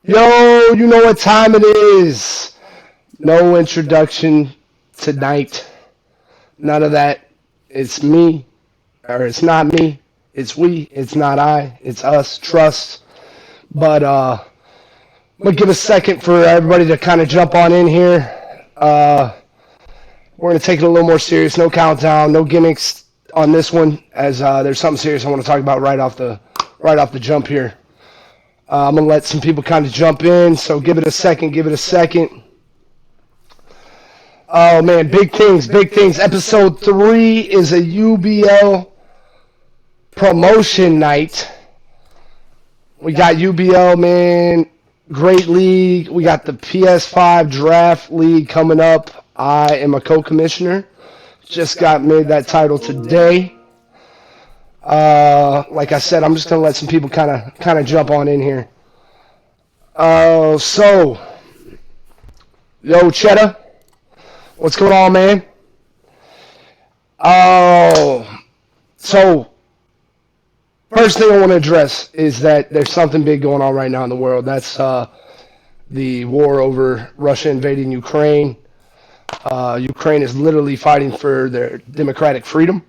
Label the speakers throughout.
Speaker 1: Yo, you know what time it is. No introduction tonight. None of that. It's me, or it's not me. It's we. It's not I. It's us. Trust. But I'm gonna give a second for everybody to kind of jump on in here. We're gonna take it a little more serious. No countdown. No gimmicks on this one, as there's something serious I want to talk about right off the jump here. I'm gonna let some people kind of jump in, so give it a second. Give it a second. Oh man, big things, big things. Episode 3 is a UBL promotion night. We got UBL, man. Great league. We got the PS5 draft league coming up. I am a co-commissioner. Just got made that title today. Like I said, I'm just gonna let some people kind of jump on in here. So, yo, Cheddar, what's going on, man? So first thing I want to address is that there's something big going on right now in the world. That's the war over Russia invading Ukraine. Ukraine is literally fighting for their democratic freedom,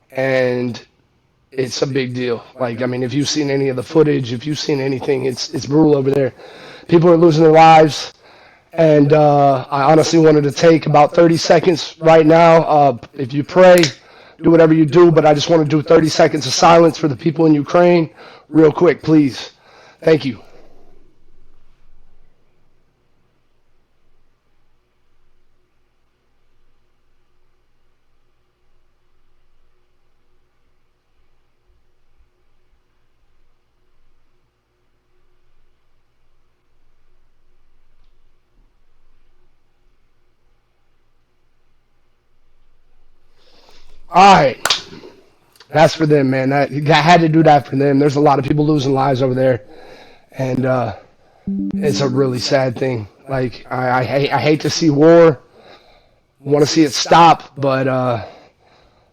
Speaker 1: and it's a big deal. Like, I mean, if you've seen any of the footage, if you've seen anything, it's brutal over there. People are losing their lives, and I honestly wanted to take about 30 seconds right now. If you pray, do whatever you do, but I just want to do 30 seconds of silence for the people in Ukraine real quick, please. Thank you. All right. That's for them, man. That I had to do that for them. There's a lot of people losing lives over there, and it's a really sad thing. Like, I hate to see war. Want to see it stop, but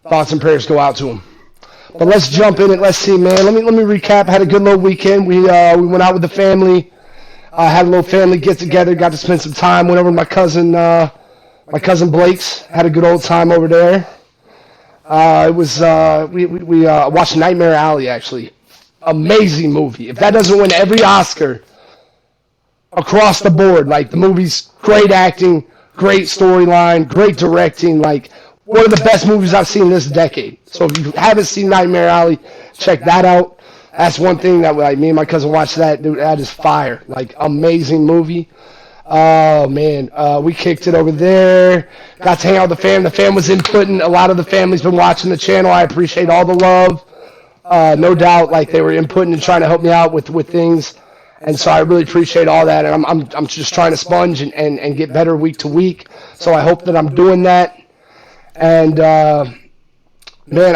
Speaker 1: thoughts and prayers go out to them. But let's jump in it. Let's see, man. Let me recap. Had a good little weekend. We went out with the family. Had a little family get together. Got to spend some time. Went over to my cousin Blake's. Had a good old time over there. It was we watched Nightmare Alley, actually. Amazing movie. If that doesn't win every Oscar across the board, like, the movie's great acting, great storyline, great directing, like one of the best movies I've seen this decade. So if you haven't seen Nightmare Alley, check that out. That's one thing that, like, me and my cousin watched that. Dude, that is fire. Like, amazing movie. Oh, man. We kicked it over there. Got to hang out with the fam. The fam was inputting. A lot of the family's been watching the channel. I appreciate all the love. No doubt, like, they were inputting and trying to help me out with things. And so I really appreciate all that. And I'm just trying to sponge and get better week to week. So I hope that I'm doing that. And, man,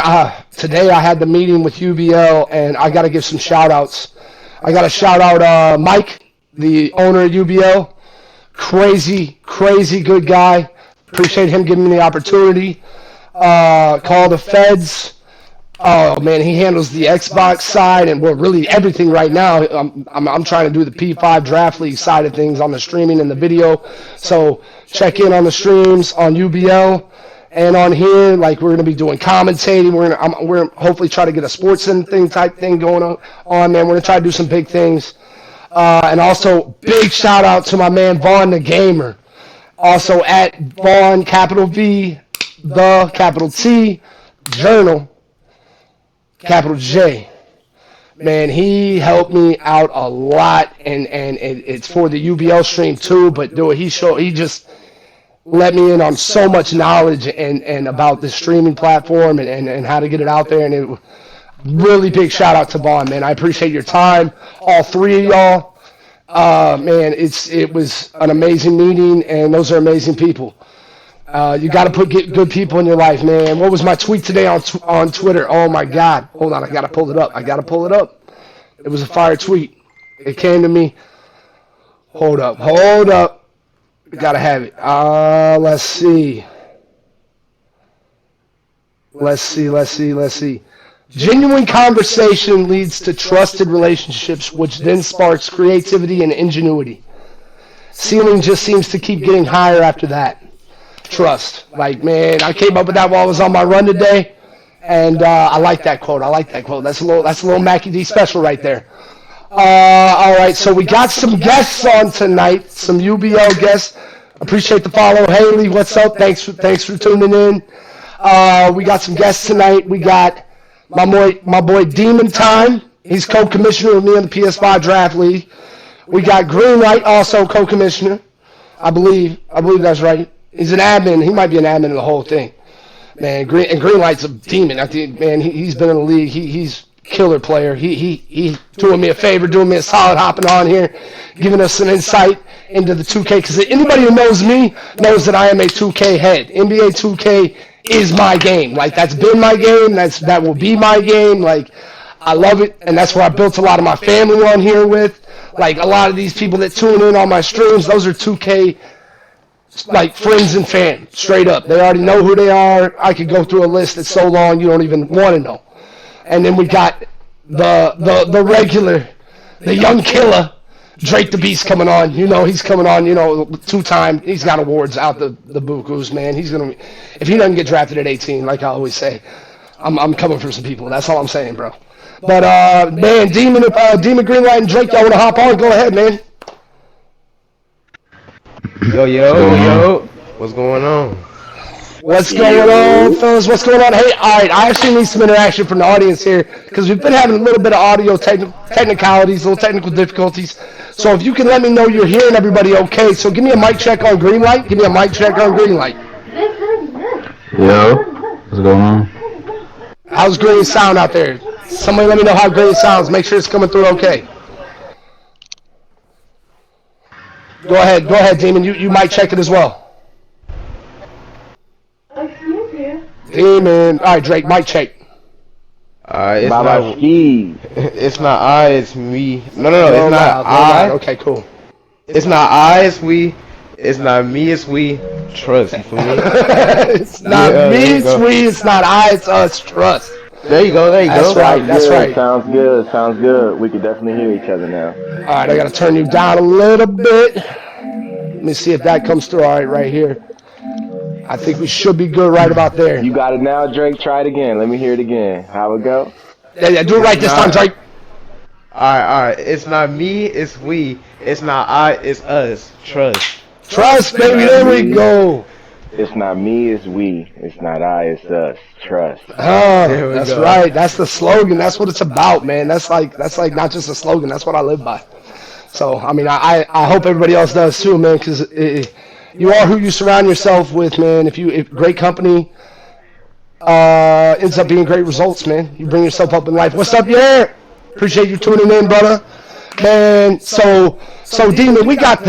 Speaker 1: today I had the meeting with UBL, and I got to give some shout-outs. I got to shout out Mike, the owner of UBL. Crazy good guy. Appreciate him giving me the opportunity. Call the feds. Oh man, he handles the Xbox side and, well, really everything right now. I'm trying to do the P5 draft league side of things on the streaming and the video. So check in on the streams on UBL and on here. Like, we're gonna be doing commentating. We're gonna hopefully try to get a sports thing type thing going on. Man, we're gonna try to do some big things. And also, big shout out to my man Vaughn the Gamer. Also at Vaughn, capital V, the capital T, Journal, capital J. Man, he helped me out a lot, and it's for the UBL stream too. But dude, he just let me in on so much knowledge and about the streaming platform and how to get it out there. And it really big shout out to Vaughn, man. I appreciate your time, all three of y'all. Man, it was an amazing meeting, and those are amazing people. You got to get good people in your life, man. What was my tweet today on Twitter? Oh my God! Hold on, I got to pull it up. It was a fire tweet. It came to me. Hold up. Got to have it. Let's see. Genuine conversation leads to trusted relationships, which then sparks creativity and ingenuity. Ceiling just seems to keep getting higher after that. Trust. Like, man, I came up with that while I was on my run today, and I like that quote. I like that quote. That's a little Mackie D special right there. All right, so we got some guests on tonight, some UBL guests. Appreciate the follow, Haley. What's up? Thanks for tuning in. We got some guests tonight. We got my boy Demon Time. He's co-commissioner with me in the PS5 Draft League. We got Greenlight, also co-commissioner. I believe that's right. He's an admin. He might be an admin in the whole thing. Man, Greenlight's a demon. I think, man, he's been in the league. He's a killer player. He doing me a favor, doing me a solid, hopping on here, giving us some insight into the 2K. Because anybody who knows me knows that I am a 2K head. NBA 2K is my game. Like, that's been my game. That will be my game. Like, I love it, and that's where I built a lot of my family on here with. Like, a lot of these people that tune in on my streams, those are 2K, like, friends and fans, straight up. They already know who they are. I could go through a list that's so long you don't even want to know. And then we got the regular, the young killer, Drake the Beast coming on. You know, he's coming on, 2-time. He's got awards out the bukus, man. He's going to, if he doesn't get drafted at 18, like I always say, I'm coming for some people. That's all I'm saying, bro. But, man, Demon Greenlight and Drake, y'all want to hop on? Go ahead, man.
Speaker 2: Yo. What's going on?
Speaker 1: What's going on, fellas? What's going on? Hey, all right, I actually need some interaction from the audience here because we've been having a little bit of audio technicalities, little technical difficulties. So if you can let me know you're hearing everybody okay. So give me a mic check on Greenlight. Give me a mic check on Greenlight.
Speaker 3: Yo, what's going on?
Speaker 1: How's Green sound out there? Somebody let me know how Green sounds. Make sure it's coming through okay. Go ahead, Demon. You might check it as well. Demon. All right, Drake, mic check.
Speaker 2: It's not I, it's me. No, it's not I.
Speaker 1: Okay, cool.
Speaker 2: It's not I, it's we. It's not me, it's we. Trust, you feel me?
Speaker 1: It's not me, it's we. It's not I, it's us. Trust.
Speaker 2: There you go.
Speaker 1: That's right.
Speaker 3: Sounds good. We can definitely hear each other now.
Speaker 1: All right, I got to turn you down a little bit. Let me see if that comes through. All right here. I think we should be good right about there.
Speaker 3: You got it now, Drake. Try it again. Let me hear it again. How it go?
Speaker 1: Yeah, do it right this time, Drake.
Speaker 2: All right. It's not me, it's we. It's not I, it's us.
Speaker 1: Trust, baby. There we go.
Speaker 3: It's not me, it's we. It's not I, it's us. Trust.
Speaker 1: Oh, that's right. That's the slogan. That's what it's about, man. That's like not just a slogan. That's what I live by. So, I mean, I hope everybody else does too, man, because you are who you surround yourself with, man. If great company ends up being great results, man, you bring yourself up in life. What's up, yeah? Appreciate you tuning in, brother. Man, so Demon, we got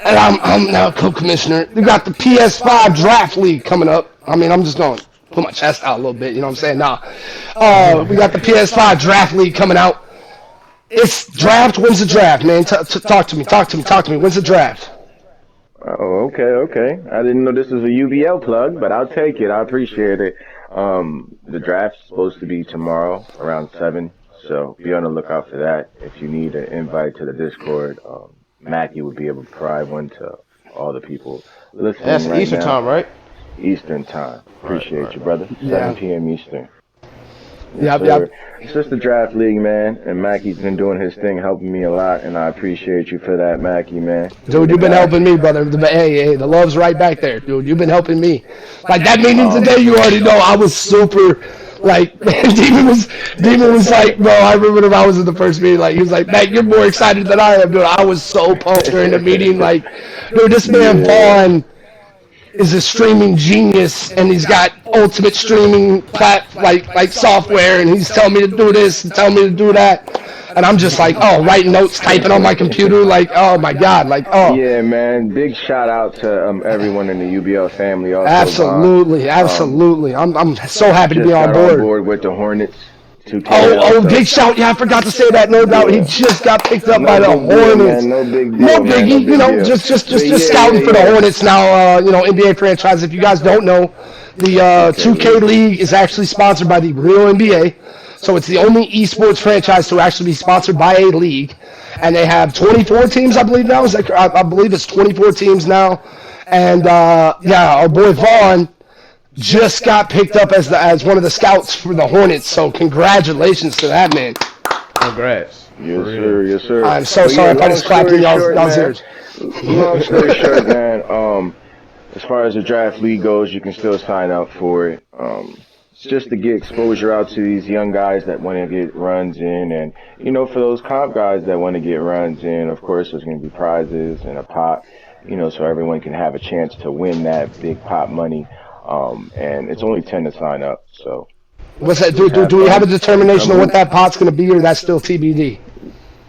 Speaker 1: and I'm now co-commissioner. We got the PS5 Draft League coming up. I mean, I'm just going to put my chest out a little bit, you know what I'm saying? We got the PS5 Draft League coming out. It's draft. When's the draft, man? Talk to me. When's the draft?
Speaker 3: Oh, okay. I didn't know this was a UBL plug, but I'll take it. I appreciate it. The draft's supposed to be tomorrow around 7, so be on the lookout for that. If you need an invite to the Discord, Mackie would be able to provide one to all the people listening.
Speaker 2: That's
Speaker 3: right
Speaker 2: Eastern
Speaker 3: now.
Speaker 2: time, right?
Speaker 3: Eastern time. Appreciate you, brother.
Speaker 1: Yeah.
Speaker 3: 7 p.m. Eastern.
Speaker 1: Yep.
Speaker 3: It's just the draft league, man, and Mackie's been doing his thing, helping me a lot, and I appreciate you for that, Mackie, man.
Speaker 1: Dude, you've been helping me, brother. Hey, the love's right back there, dude. You've been helping me. Like, that meeting today, you already know, I was super, like, Demon was like, bro, I remember when I was in the first meeting, like, he was like, Mac, you're more excited than I am, dude. I was so pumped during the meeting, like, dude, this man, Vaughn, is a streaming genius, and he's got ultimate streaming like software, and he's telling me to do this and telling me to do that, and I'm just like, writing notes, typing on my computer, like, oh my god, like, oh.
Speaker 3: Yeah, man, big shout out to everyone in the UBL family. Also,
Speaker 1: absolutely. I'm so happy to be on board
Speaker 3: with the Hornets.
Speaker 1: Big shout! Yeah, I forgot to say that. No doubt, he just got picked up by the Hornets.
Speaker 3: No big deal,
Speaker 1: no biggie.
Speaker 3: No big deal.
Speaker 1: Just scouting for the Hornets now. NBA franchise. If you guys don't know, The 2K League is actually sponsored by the real NBA. So it's the only esports franchise to actually be sponsored by a league. And they have 24 teams, I believe now. I believe it's 24 teams now. And, yeah, our boy Vaughn just got picked up as one of the scouts for the Hornets. So congratulations to that, man.
Speaker 2: Congrats.
Speaker 3: Yes, sir. Yes, sir.
Speaker 1: I'm so sorry if I just clapped in y'all's ears.
Speaker 3: Long story short, man, as far as the draft league goes, you can still sign up for it. It's just to get exposure out to these young guys that want to get runs in. And, you know, for those comp guys that want to get runs in, of course, there's going to be prizes and a pot, you know, so everyone can have a chance to win that big pot money. And it's only 10 to sign up, so.
Speaker 1: What's that? Do we have a determination of what that pot's going to be, or that's still TBD?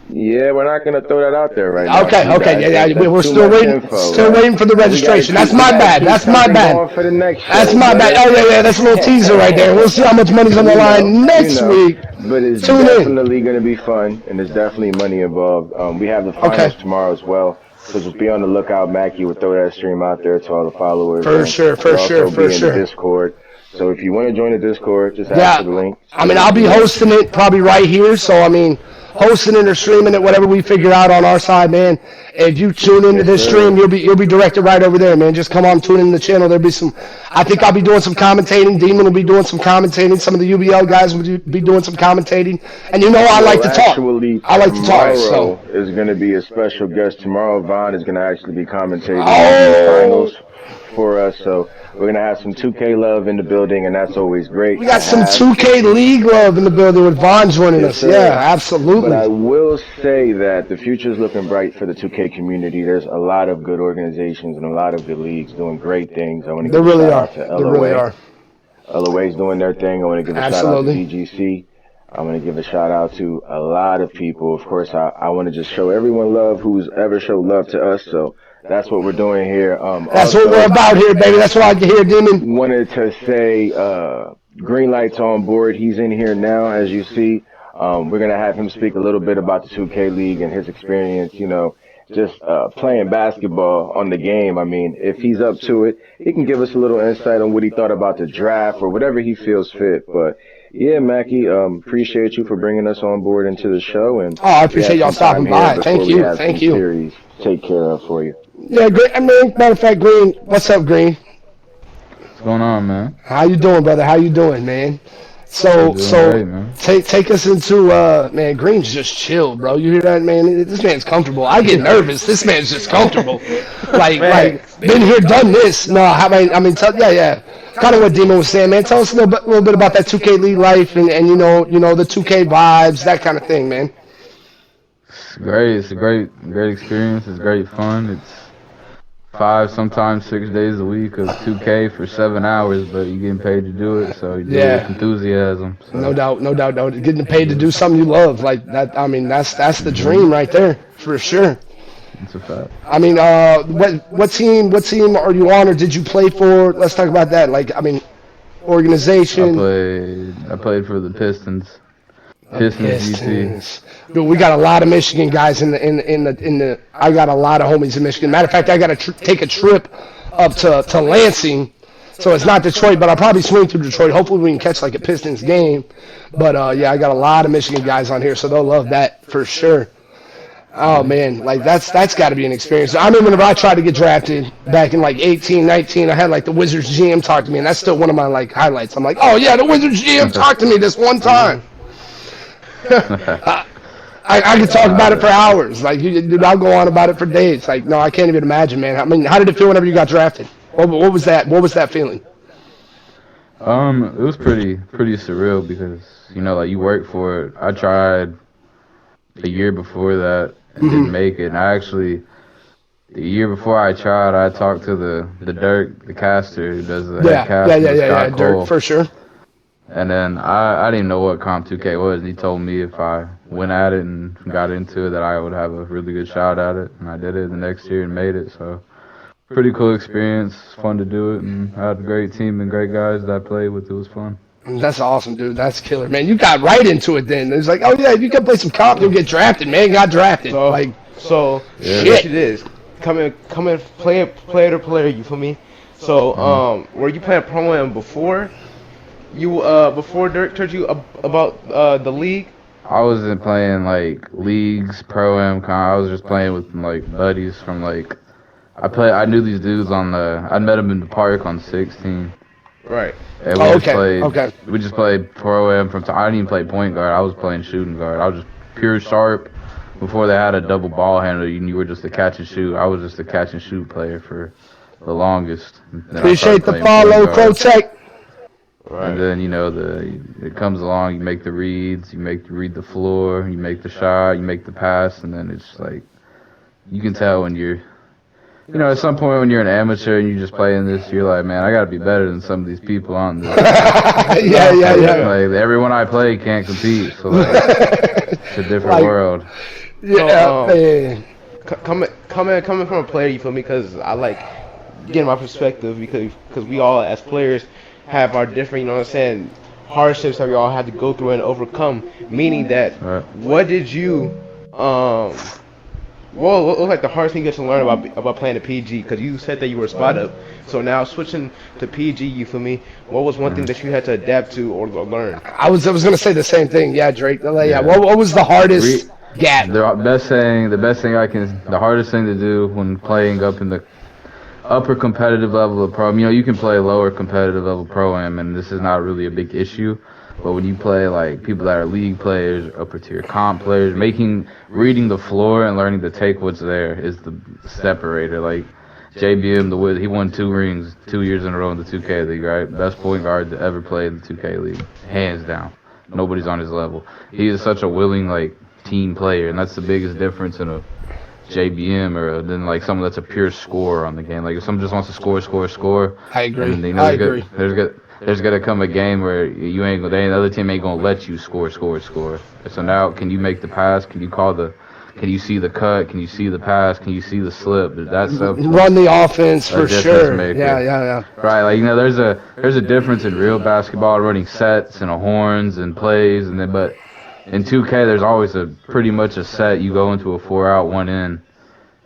Speaker 3: Yeah, we're not going to throw that out there right now.
Speaker 1: Okay, yeah. We're still waiting for the registration. That's my bad. That's my bad. That's my bad. Oh, yeah, that's a little teaser right there. We'll see how much money's on the line next week.
Speaker 3: But it's definitely going to be fun, and there's definitely money involved. We have the finals tomorrow as well. So just be on the lookout. Mackie will throw that stream out there to all the followers.
Speaker 1: For sure.
Speaker 3: The Discord. So if you want to join the Discord, just ask for the link.
Speaker 1: I mean, I'll be hosting it probably right here. So, I mean, hosting it or streaming it, whatever we figure out on our side, man. If you tune into this stream, you'll be directed right over there, man. Just come on, tune in the channel. There'll be some. I think I'll be doing some commentating. Demon will be doing some commentating. Some of the UBL guys will be doing some commentating. And you know, I like to talk. I like to talk. So
Speaker 3: is going to be a special guest tomorrow. Vaughn is going to actually be commentating the finals for us. So we're going to have some 2K love in the building, and that's always great.
Speaker 1: We got some 2K League love in the building with Vaughn joining us.
Speaker 3: Sir.
Speaker 1: Yeah, absolutely.
Speaker 3: But I will say that the future is looking bright for the 2K community. There's a lot of good organizations and a lot of good leagues doing great things. I want to give a shout out to LOA.
Speaker 1: They really are.
Speaker 3: LOA's doing their thing. I want to give a shout out to DGC. I want to give a shout out to a lot of people. Of course, I want to just show everyone love who's ever showed love to us. So that's what we're doing here.
Speaker 1: That's what we're about here, baby. That's what I can hear, Demon.
Speaker 3: Wanted to say Greenlight's on board. He's in here now, as you see. We're going to have him speak a little bit about the 2K League and his experience, you know, just playing basketball on the game. I mean, if he's up to it, he can give us a little insight on what he thought about the draft or whatever he feels fit. But yeah, Mackie, appreciate you for bringing us on board into the show. And
Speaker 1: I appreciate y'all stopping by. Thank you.
Speaker 3: Series take care of for you.
Speaker 1: Yeah, great. I mean, matter of fact, Green, what's up, Green?
Speaker 2: What's going on, man?
Speaker 1: How you doing, brother? How you doing, man? So
Speaker 2: great, man.
Speaker 1: Take us into man. Green's just chill, bro. You hear that, man? This man's comfortable. I get nervous. This man's just comfortable. like been here, done this. No, I mean, yeah. Kind of what Demon was saying, man. Tell us a little bit about that 2K League life and you know the 2K vibes, that kind of thing, man.
Speaker 2: It's great. It's a great experience. It's great fun. It's 5, sometimes 6 days a week of 2K for 7 hours, but you're getting paid to do it, so you do it with enthusiasm. So.
Speaker 1: No doubt. Getting paid to do something you love, like that. I mean, that's the dream right there, for sure.
Speaker 2: It's a fact.
Speaker 1: I mean, what team are you on, or did you play for? Let's talk about that. Like, I mean, organization.
Speaker 2: I played for the Pistons. Pistons.
Speaker 1: Dude, we got a lot of Michigan guys in the. I got a lot of homies in Michigan. Matter of fact, I got to take a trip up to Lansing, so it's not Detroit, but I'll probably swing through Detroit. Hopefully, we can catch like a Pistons game. But yeah, I got a lot of Michigan guys on here, so they'll love that for sure. Oh man, like that's got to be an experience. I remember whenever I tried to get drafted back in like 18, 19, I had like the Wizards GM talk to me, and that's still one of my like highlights. I'm like, oh yeah, the Wizards GM talked to me this one time. I could talk about it for hours. Like, dude, I'll go on about it for days. Like, no, I can't even imagine, man. I mean, how did it feel whenever you got drafted? What was that? What was that feeling?
Speaker 2: It was pretty surreal because you know, like you work for it. I tried the year before that and didn't make it. And I actually, the year before I tried, I talked to the Dirk, the caster who does the head casting.
Speaker 1: Yeah, Dirk for sure.
Speaker 2: And then I didn't know what Comp 2K was, and he told me if I went at it and got into it that I would have a really good shot at it, and I did it the next year and made it. So pretty cool experience, fun to do it, and I had a great team and great guys that I played with. It was fun.
Speaker 1: That's awesome, dude. That's killer, man. You got right into it then. It's like, oh yeah, if you can play some comp, you'll get drafted, man. Got drafted.
Speaker 4: So
Speaker 1: shit.
Speaker 4: it is. Come in, player to player, you feel me? So, were you playing pro am before before Dirk told you about the league?
Speaker 2: I wasn't playing like leagues, pro am. I was just playing with like buddies from like. I knew these dudes on the. I met them in the park on 16.
Speaker 4: Right.
Speaker 2: And
Speaker 1: Oh, okay. Okay.
Speaker 2: we just played pro am from time. I didn't even play point guard. I was playing shooting guard. I was just pure sharp. Before they had a double ball handler, you were just a catch and shoot. I was just a catch and shoot player for the longest. Then I started
Speaker 1: Appreciate the
Speaker 2: playing
Speaker 1: follow,
Speaker 2: point guard.
Speaker 1: Protect.
Speaker 4: Right.
Speaker 2: And then it comes along. You make the reads. You read the floor. You make the shot. You make the pass, and then it's like you can tell when you're. At some point when you're an amateur and you're just playing this, you're like, man, I gotta be better than some of these people on this.
Speaker 1: Yeah.
Speaker 2: Like everyone I play can't compete, so like, it's a different world.
Speaker 1: Yeah, man.
Speaker 4: Coming from a player, you feel me? Because I like getting my perspective because we all as players have our different, you know what I'm saying, hardships that we all had to go through and overcome. Meaning that, what did you what was like the hardest thing you got to learn about playing the PG? Because you said that you were a spot up, so now switching to PG, you feel me? What was one thing that you had to adapt to or learn?
Speaker 1: I was gonna say the same thing. Yeah, Drake. Yeah. What was the hardest gap?
Speaker 2: The hardest thing to do when playing up in the upper competitive level of pro, you can play lower competitive level pro-am, and this is not really a big issue. But when you play like people that are league players, upper tier comp players, reading the floor and learning to take what's there is the separator. Like JBM, he won 2 rings 2 years in a row in the 2K league, right? Best point guard to ever play in the 2K league, hands down. Nobody's on his level. He is such a willing team player, and that's the biggest difference in a JBM or than like someone that's a pure scorer on the game. Like if someone just wants to score.
Speaker 1: I agree.
Speaker 2: And,
Speaker 1: I agree.
Speaker 2: There's gonna come a game where the other team ain't gonna let you score. So now, can you make the pass? Can you see the cut? Can you see the pass? Can you see the slip? That's
Speaker 1: run the offense for sure. Maker. Yeah.
Speaker 2: Right, there's a difference in real basketball, running sets and horns and plays, but in 2K there's always pretty much a set. You go into a 4-out, 1-in.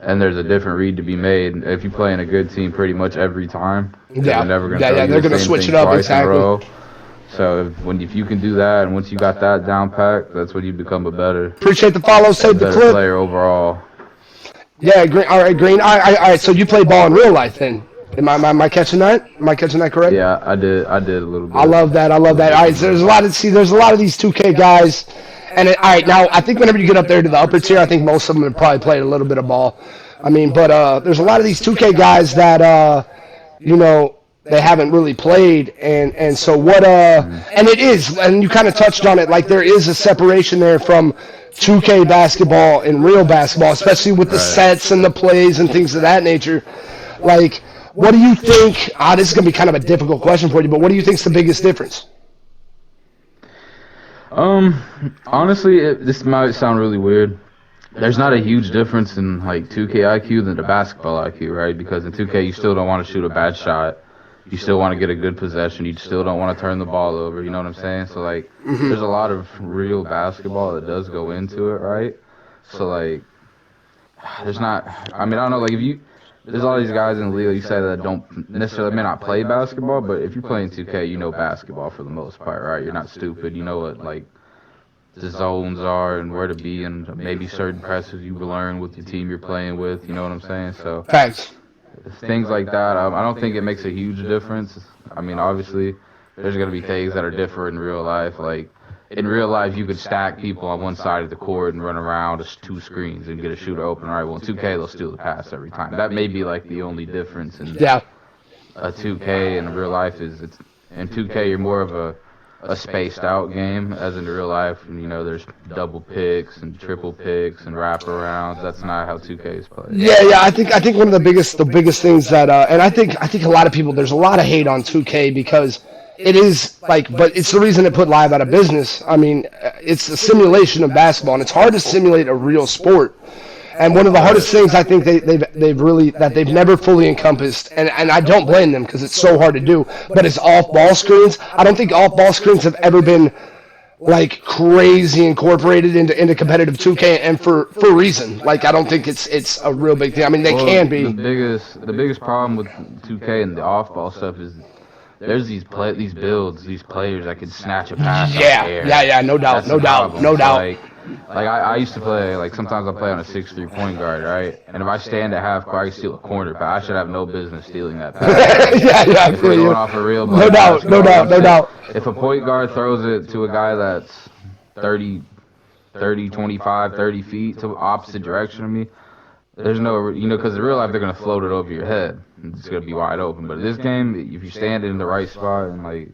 Speaker 2: And there's a different read to be made. If you play in a good team pretty much every time, they're never going to
Speaker 1: they're going to switch it up exactly.
Speaker 2: So if you can do that, and once you got that down packed, that's when you become a better.
Speaker 1: Appreciate the follow, save the clip.
Speaker 2: Player overall.
Speaker 1: Yeah, Green. All right, Green. All right. So you play ball in real life then? Am I catching that? Am I catching that correct?
Speaker 2: Yeah, I did a little bit.
Speaker 1: I love that. All right. So there's a lot of these 2K guys. And all right, now I think whenever you get up there to the upper tier, I think most of them have probably played a little bit of ball. I mean, but there's a lot of these 2K guys that they haven't really played, and so what and it is, and you kind of touched on it, like there is a separation there from 2K basketball and real basketball, especially with the sets and the plays and things of that nature. Like, what do you think? This is gonna be kind of a difficult question for you, but what do you think is the biggest difference?
Speaker 2: Honestly, this might sound really weird. There's not a huge difference in 2K IQ than the basketball IQ, right? Because in 2K you still don't want to shoot a bad shot. You still want to get a good possession. You still don't want to turn the ball over. You know what I'm saying? So there's a lot of real basketball that does go into it, right? So there's not. I mean, I don't know. There's all these guys in the league you say that don't necessarily may not play basketball, but if you're playing 2K, you know basketball for the most part, right? You're not stupid. You know what the zones are and where to be, and maybe certain presses you learn with the team you're playing with. You know what I'm saying? So
Speaker 1: facts.
Speaker 2: Things like that. I don't think it makes a huge difference. I mean, obviously, there's gonna be things that are different in real life. Like in real life, you could stack people on one side of the court and run around as 2 screens and get a shooter open. Right? Well, in 2K, they'll steal the pass every time. That may be the only difference in a 2K and real life is in 2K you're more of a spaced out game, as in real life. There's double picks and triple picks and wraparounds. That's not how 2K is played.
Speaker 1: Yeah. I think one of the biggest things that and I think a lot of people, there's a lot of hate on 2K because it is but it's the reason it put Live out of business. I mean, it's a simulation of basketball, and it's hard to simulate a real sport. And one of the hardest things I think they've never fully encompassed, and I don't blame them because it's so hard to do, but it's off-ball screens. I don't think off-ball screens have ever been like crazy incorporated into competitive 2K, and for a reason. Like I don't think it's a real big thing. I mean, they
Speaker 2: Well,
Speaker 1: can
Speaker 2: the
Speaker 1: be.
Speaker 2: biggest problem with 2K and the off-ball stuff is there's these builds, these players that can snatch a pass out the air.
Speaker 1: Yeah. No doubt,
Speaker 2: That's the
Speaker 1: no doubt,
Speaker 2: problem.
Speaker 1: no
Speaker 2: So
Speaker 1: doubt.
Speaker 2: I used to play like sometimes I play on a 6'3" point guard, right? And if I stand at half court, I can steal a corner pass. I should have no business stealing that pass. Like
Speaker 1: Yeah, I
Speaker 2: if we're
Speaker 1: feel you.
Speaker 2: going off a real
Speaker 1: No doubt, no
Speaker 2: basketball,
Speaker 1: doubt, no doubt.
Speaker 2: if a point guard throws it to a guy that's 30, 30, 25, 30 feet to opposite direction of me, there's no, because in real life they're gonna float it over your head. It's gonna be wide open. But in this game, if you stand in the right spot and like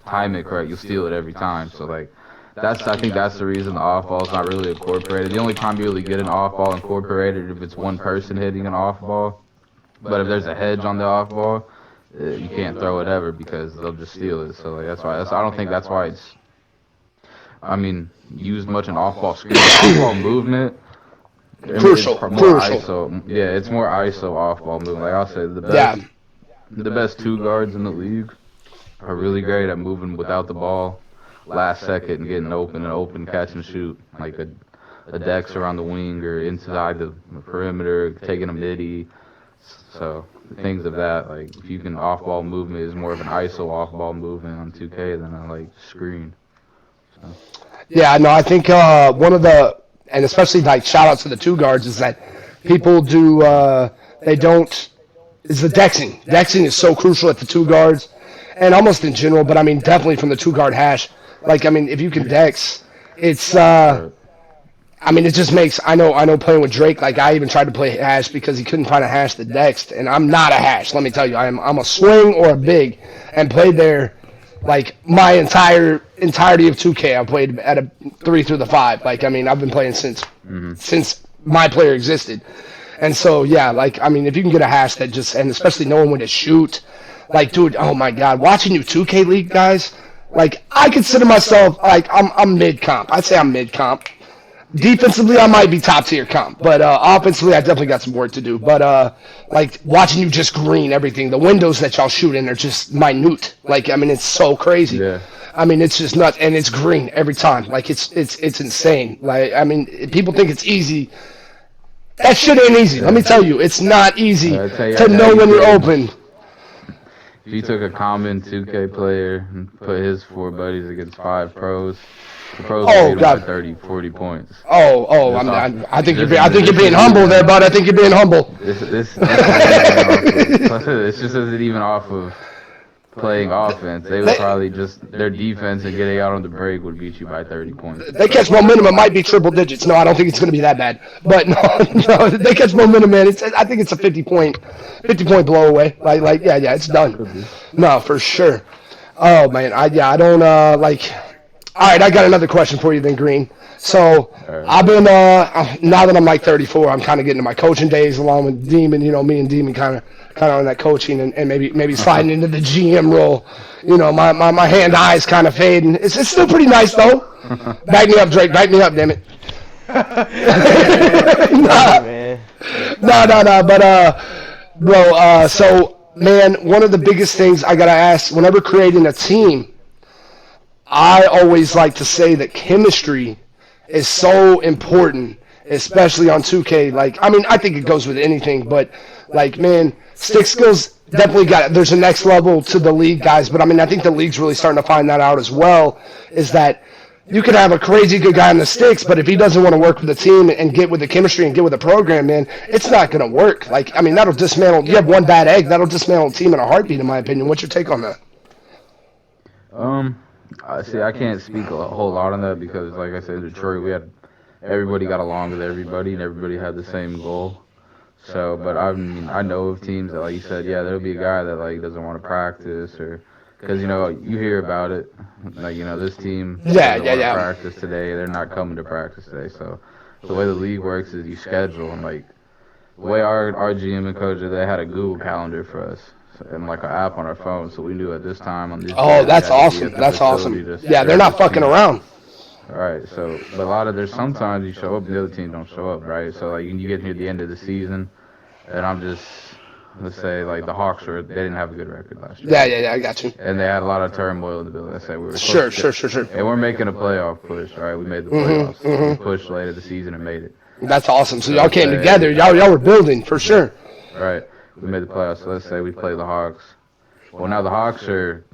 Speaker 2: time it correct, you'll steal it every time. So like, I think that's the reason the off ball is not really incorporated. The only time you really get an off ball incorporated if it's one person hitting an off ball. But if there's a hedge on the off ball, you can't throw it ever because they'll just steal it. So like I don't think that's why it's. I mean, used much in off ball screen, off ball movement.
Speaker 1: Crucial,
Speaker 2: It's more
Speaker 1: crucial.
Speaker 2: ISO. Yeah, it's more ISO off ball movement. Like I'll say,
Speaker 1: Yeah.
Speaker 2: the best two guards in the league are really great at moving without the ball, last second and getting open and open catch and shoot. Like a Dex around the wing or inside the perimeter, taking a midi. So things of that. Like if you can off ball movement is more of an ISO off ball movement on 2K than a like screen. So.
Speaker 1: Yeah, no, I think one of the, and especially like shout out to the two guards, is that people do, they don't, is the dexing. Dexing is so crucial at the two guards, and almost in general, but I mean definitely from the two guard hash. Like, I mean, if you can dex, it's, I mean, it just makes, I know playing with Drake, like I even tried to play hash because he couldn't find a hash that dexed, and I'm not a hash, let me tell you. I'm a swing or a big, and played there like my entirety of 2K. I played at a 3 through the 5. Like, I mean, I've been playing since my player existed. And so, yeah, like, I mean, if you can get a hash that just, and especially knowing when to shoot, like, dude, oh my God, watching you 2K League guys, like, I consider myself, like, I'm mid-comp. I'd say I'm mid-comp. Defensively, I might be top tier comp, but offensively, I definitely got some work to do. But like watching you just green everything, the windows that y'all shoot in are just minute. Like, I mean, it's so crazy.
Speaker 2: Yeah.
Speaker 1: I mean, it's just nuts, and it's green every time. Like, it's insane. Like, I mean, people think it's easy. That shit ain't easy. Let me tell you, it's not easy to know when you're open.
Speaker 2: If you took a common 2K player and put his 4 buddies against 5 pros, the pros
Speaker 1: Oh,
Speaker 2: would beat
Speaker 1: God.
Speaker 2: him by 30, 40 points.
Speaker 1: I think you're being humble there, bud. I think you're being humble.
Speaker 2: This just isn't even off of playing offense. They would probably just, their defense and getting out on the break would beat you by 30 points.
Speaker 1: They catch momentum. It might be triple digits. No, I don't think it's going to be that bad. But no, they catch momentum, man. I think it's a 50-point blow away. Like, yeah, it's done. No, for sure. Oh man, I don't like. All right, I got another question for you then, Green. So I've been now that I'm like 34, I'm kind of getting to my coaching days along with Demon. You know, me and Demon kind of on that coaching and maybe sliding into the GM role. You know, my hand eyes kind of fading. It's still pretty nice though. Back me up, Drake. Back me up, damn it. No. But bro. So man, one of the biggest things I gotta ask whenever creating a team, I always like to say that chemistry is so important, especially on 2K. Like, I mean, I think it goes with anything, but like, man, stick skills definitely got. There's a next level to the league, guys. But I mean, I think the league's really starting to find that out as well. Is that you could have a crazy good guy in the sticks, but if he doesn't want to work with the team and get with the chemistry and get with the program, man, it's not going to work. Like, I mean, that'll dismantle. You have one bad egg, that'll dismantle a team in a heartbeat, in my opinion. What's your take on that?
Speaker 2: I can't speak a whole lot on that because, like I said, in Detroit, everybody got along with everybody and everybody had the same goal. So, but I mean, I know of teams that, like you said, yeah, there'll be a guy that like doesn't want to practice or because you hear about it, like this team doesn't want to practice today, they're not coming to practice today. So, the way the league works is you schedule and like the way our GM and coach they had a Google Calendar for us. And like an app on our phone, so we knew at this time on this.
Speaker 1: Oh, that's awesome! That's awesome. Yeah, they're not fucking around.
Speaker 2: All right, so but there's sometimes you show up, and the other team don't show up, right? So like you get near the end of the season, and let's say like the Hawks they didn't have a good record last year.
Speaker 1: Yeah, I got you.
Speaker 2: And they had a lot of turmoil in the building. Let's say we were
Speaker 1: Sure.
Speaker 2: and we're making a playoff push, right? We made the playoffs. We pushed later the season and made it.
Speaker 1: That's awesome. So y'all came together. Y'all were building for sure.
Speaker 2: Right. We made the playoffs. So let's say we play the Hawks. Well, now the Hawks are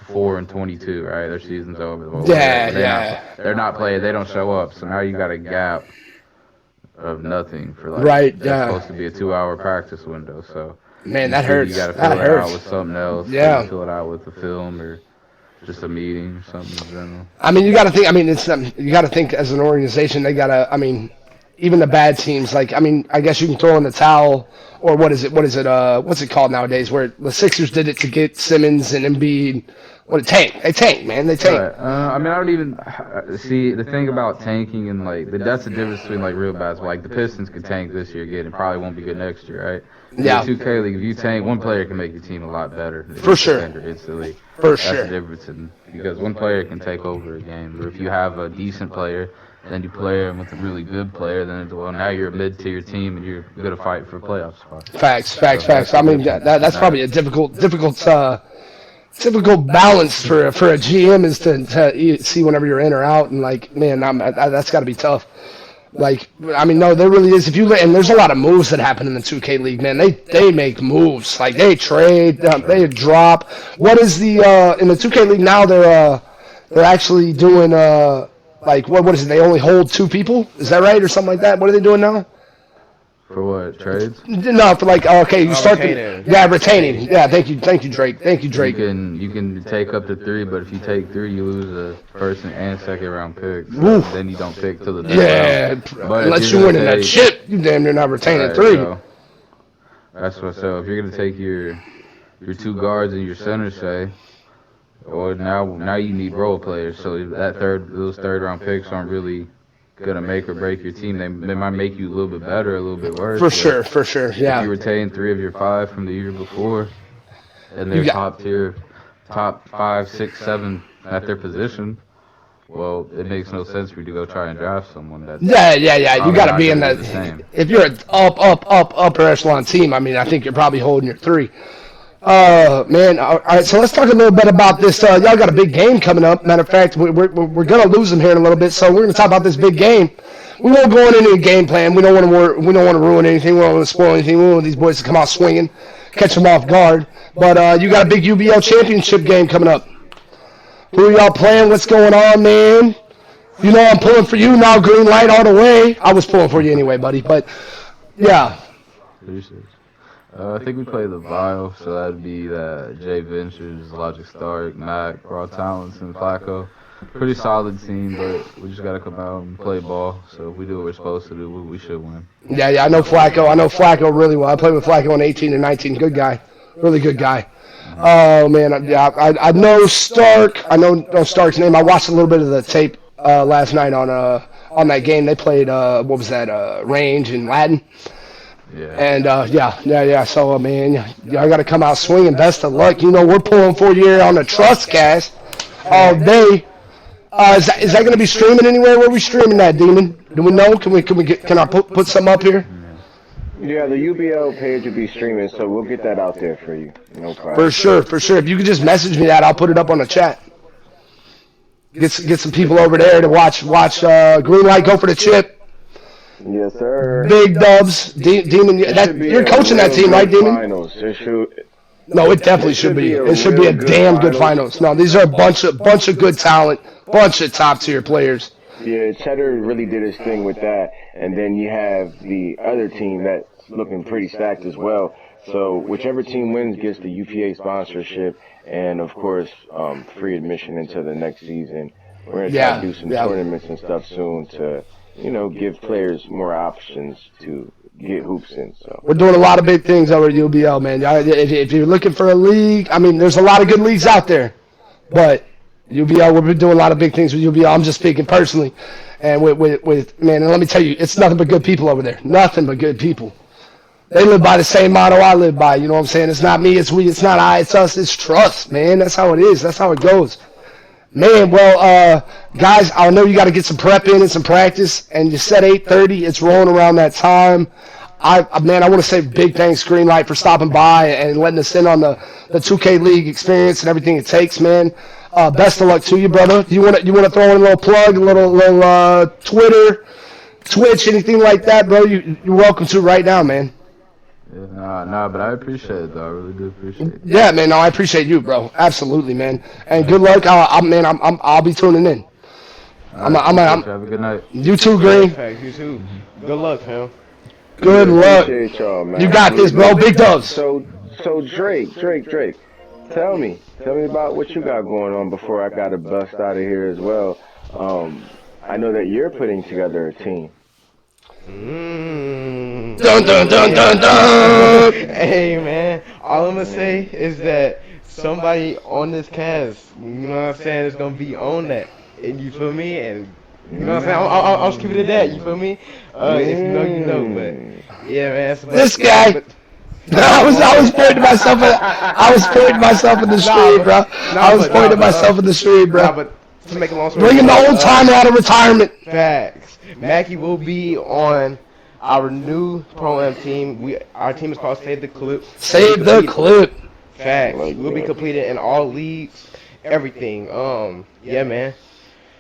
Speaker 2: 4-22, right? Their season's over. Well, they're not playing. They don't show up. So now you got a gap of nothing for like.
Speaker 1: Right.
Speaker 2: It's supposed to be a 2-hour practice window. So.
Speaker 1: Man, that hurts.
Speaker 2: You got to fill it out with something else.
Speaker 1: Yeah.
Speaker 2: Fill it out with a film or just a meeting or something in general.
Speaker 1: I mean, you got to think. I mean, you got to think as an organization. They got to. I mean, even the bad teams. Like, I mean, I guess you can throw in the towel, or what is it? What's it called nowadays? Where the Sixers did it to get Simmons and Embiid. They tank, man. They tank.
Speaker 2: Right. I mean, I don't even see the thing about tanking and like that's the difference between like real basketball. Like the Pistons could tank this year again and probably won't be good next year, right?
Speaker 1: Yeah.
Speaker 2: In the 2K league, if you tank, one player can make your team a lot better.
Speaker 1: For sure.
Speaker 2: Instantly.
Speaker 1: For
Speaker 2: sure. That's the difference because one player can take over a game. Or if you have a decent player, then you play him with a really good player, then now you're a mid-tier team and you're going to fight for a playoff spot.
Speaker 1: Facts. I mean, that's probably a difficult balance for a GM is to see whenever you're in or out, and like, man, that's got to be tough. Like, I mean, no, there really is. And there's a lot of moves that happen in the 2K League, man. They make moves, like they trade, they drop. What is the in the 2K League now? They're actually doing like what is it? They only hold 2 people. Is that right, or something like that? What are they doing now?
Speaker 2: For what, trades?
Speaker 1: No, for like you start retaining. Yeah, thank you, Drake.
Speaker 2: You can take up to 3, but if you take 3, you lose a first and second round pick. So then you don't pick till the next round. But
Speaker 1: unless you're winning that chip, you damn near not retaining 3.
Speaker 2: So that's what. So if you're gonna take your 2 guards and your center, say, or now you need role players. So those third round picks aren't really gonna make or break your team. They might make you a little bit better, a little bit worse.
Speaker 1: For sure. Yeah.
Speaker 2: If you retain 3 of your 5 from the year before, and they're top 5, 6, 7 at their position, well, it makes no sense for you to go try and draft someone that.
Speaker 1: Yeah. You got to be in that. If you're an upper echelon team, I mean, I think you're probably holding your 3. Man. All right, so let's talk a little bit about this. Y'all got a big game coming up. Matter of fact, we're gonna lose them here in a little bit, so we're gonna talk about this big game. We won't go into any game plan. We don't want to ruin anything. We don't want to spoil anything. We want these boys to come out swinging, catch them off guard. But you got a big UBL championship game coming up. Who are y'all playing? What's going on, man? You know I'm pulling for you now. Green light all the way. I was pulling for you anyway, buddy. But yeah.
Speaker 2: I think we play the Vile, so that'd be Jay Ventures, Logic Stark, Mac, Raw Talents, and Flacco. Pretty solid team, but we just got to come out and play ball. So if we do what we're supposed to do, we should win.
Speaker 1: Yeah, I know Flacco. I know Flacco really well. I played with Flacco in 18 and 19. Good guy. Really good guy. Oh, man. I know Stark. I know Stark's name. I watched a little bit of the tape last night on that game. They played, what was that, Range in Latin.
Speaker 2: Yeah.
Speaker 1: And, yeah. So, man, y'all got to come out swinging. Best of luck. You know, we're pulling for you here on the TrusT cast all day. Is that going to be streaming anywhere? Where are we streaming that, Demon? Do we know? Can I put something up here?
Speaker 3: Yeah, the UBL page will be streaming, so we'll get that out there for you. No problem.
Speaker 1: For sure. If you could just message me that, I'll put it up on the chat. Get some people over there to watch Green Light go for the chip.
Speaker 3: Yes, sir.
Speaker 1: Big dubs. Demon, you're coaching that team, right, Demon?
Speaker 3: Finals.
Speaker 1: No, it definitely should be. It should be a damn good finals. No, these are a bunch of good talent, bunch of top tier players.
Speaker 3: Yeah, Cheddar really did his thing with that, and then you have the other team that's looking pretty stacked as well. So whichever team wins gets the UPA sponsorship and, of course, free admission into the next season. We're going to try to do some tournaments and stuff soon to, give players more options to get hoops in. So
Speaker 1: we're doing a lot of big things over at UBL, man. If you're looking for a league, I mean, there's a lot of good leagues out there, but UBL, we've been doing a lot of big things with UBL. I'm just speaking personally, and with man, and let me tell you, it's nothing but good people over there. Nothing but good people. They live by the same motto I live by. You know what I'm saying? It's not me, it's we, it's not I, it's us, it's trust, man. That's how it is. That's how it goes. Man, well, guys, I know you got to get some prep in and some practice, and you said 8:30. It's rolling around that time. Man, I want to say big thanks, Greenlight, for stopping by and letting us in on the 2K League experience and everything it takes, man. Best of luck to you, brother. You want to throw in a little plug, a little Twitter, Twitch, anything like that, bro? You're welcome to right now, man.
Speaker 2: Yeah, nah, but I appreciate it, though. I really do appreciate it.
Speaker 1: Yeah, man. No, I appreciate you, bro. Absolutely, man. And good luck. I'll be tuning in.
Speaker 2: Have a good night.
Speaker 1: You too, Green.
Speaker 4: Thanks, you too. Good luck, fam.
Speaker 1: Good luck.
Speaker 3: Appreciate y'all, man.
Speaker 1: You got this, bro. Big dubs.
Speaker 3: So Drake. Tell me about what you got going on before I gotta bust out of here as well. I know that you're putting together a team.
Speaker 1: Dun dun dun dun dun.
Speaker 4: Hey, man. All I'm gonna say is that somebody on this cast, you know what I'm saying, is gonna be on that. And you feel me? And you know what I'm saying? I'll just keep it at that. You feel me? If you know, you know. But yeah, man.
Speaker 1: This guy. I was pointing myself. I was pointing myself in the street, bro. I was pointing myself in the street, bro.
Speaker 4: But to make a long story
Speaker 1: Bringing the old timer out of retirement.
Speaker 4: Facts. Mackie will be on our new Pro-Am team. Our team is called Save the Clip.
Speaker 1: Save the clip.
Speaker 4: Facts. We'll be completed in all leagues, everything. Yeah, man.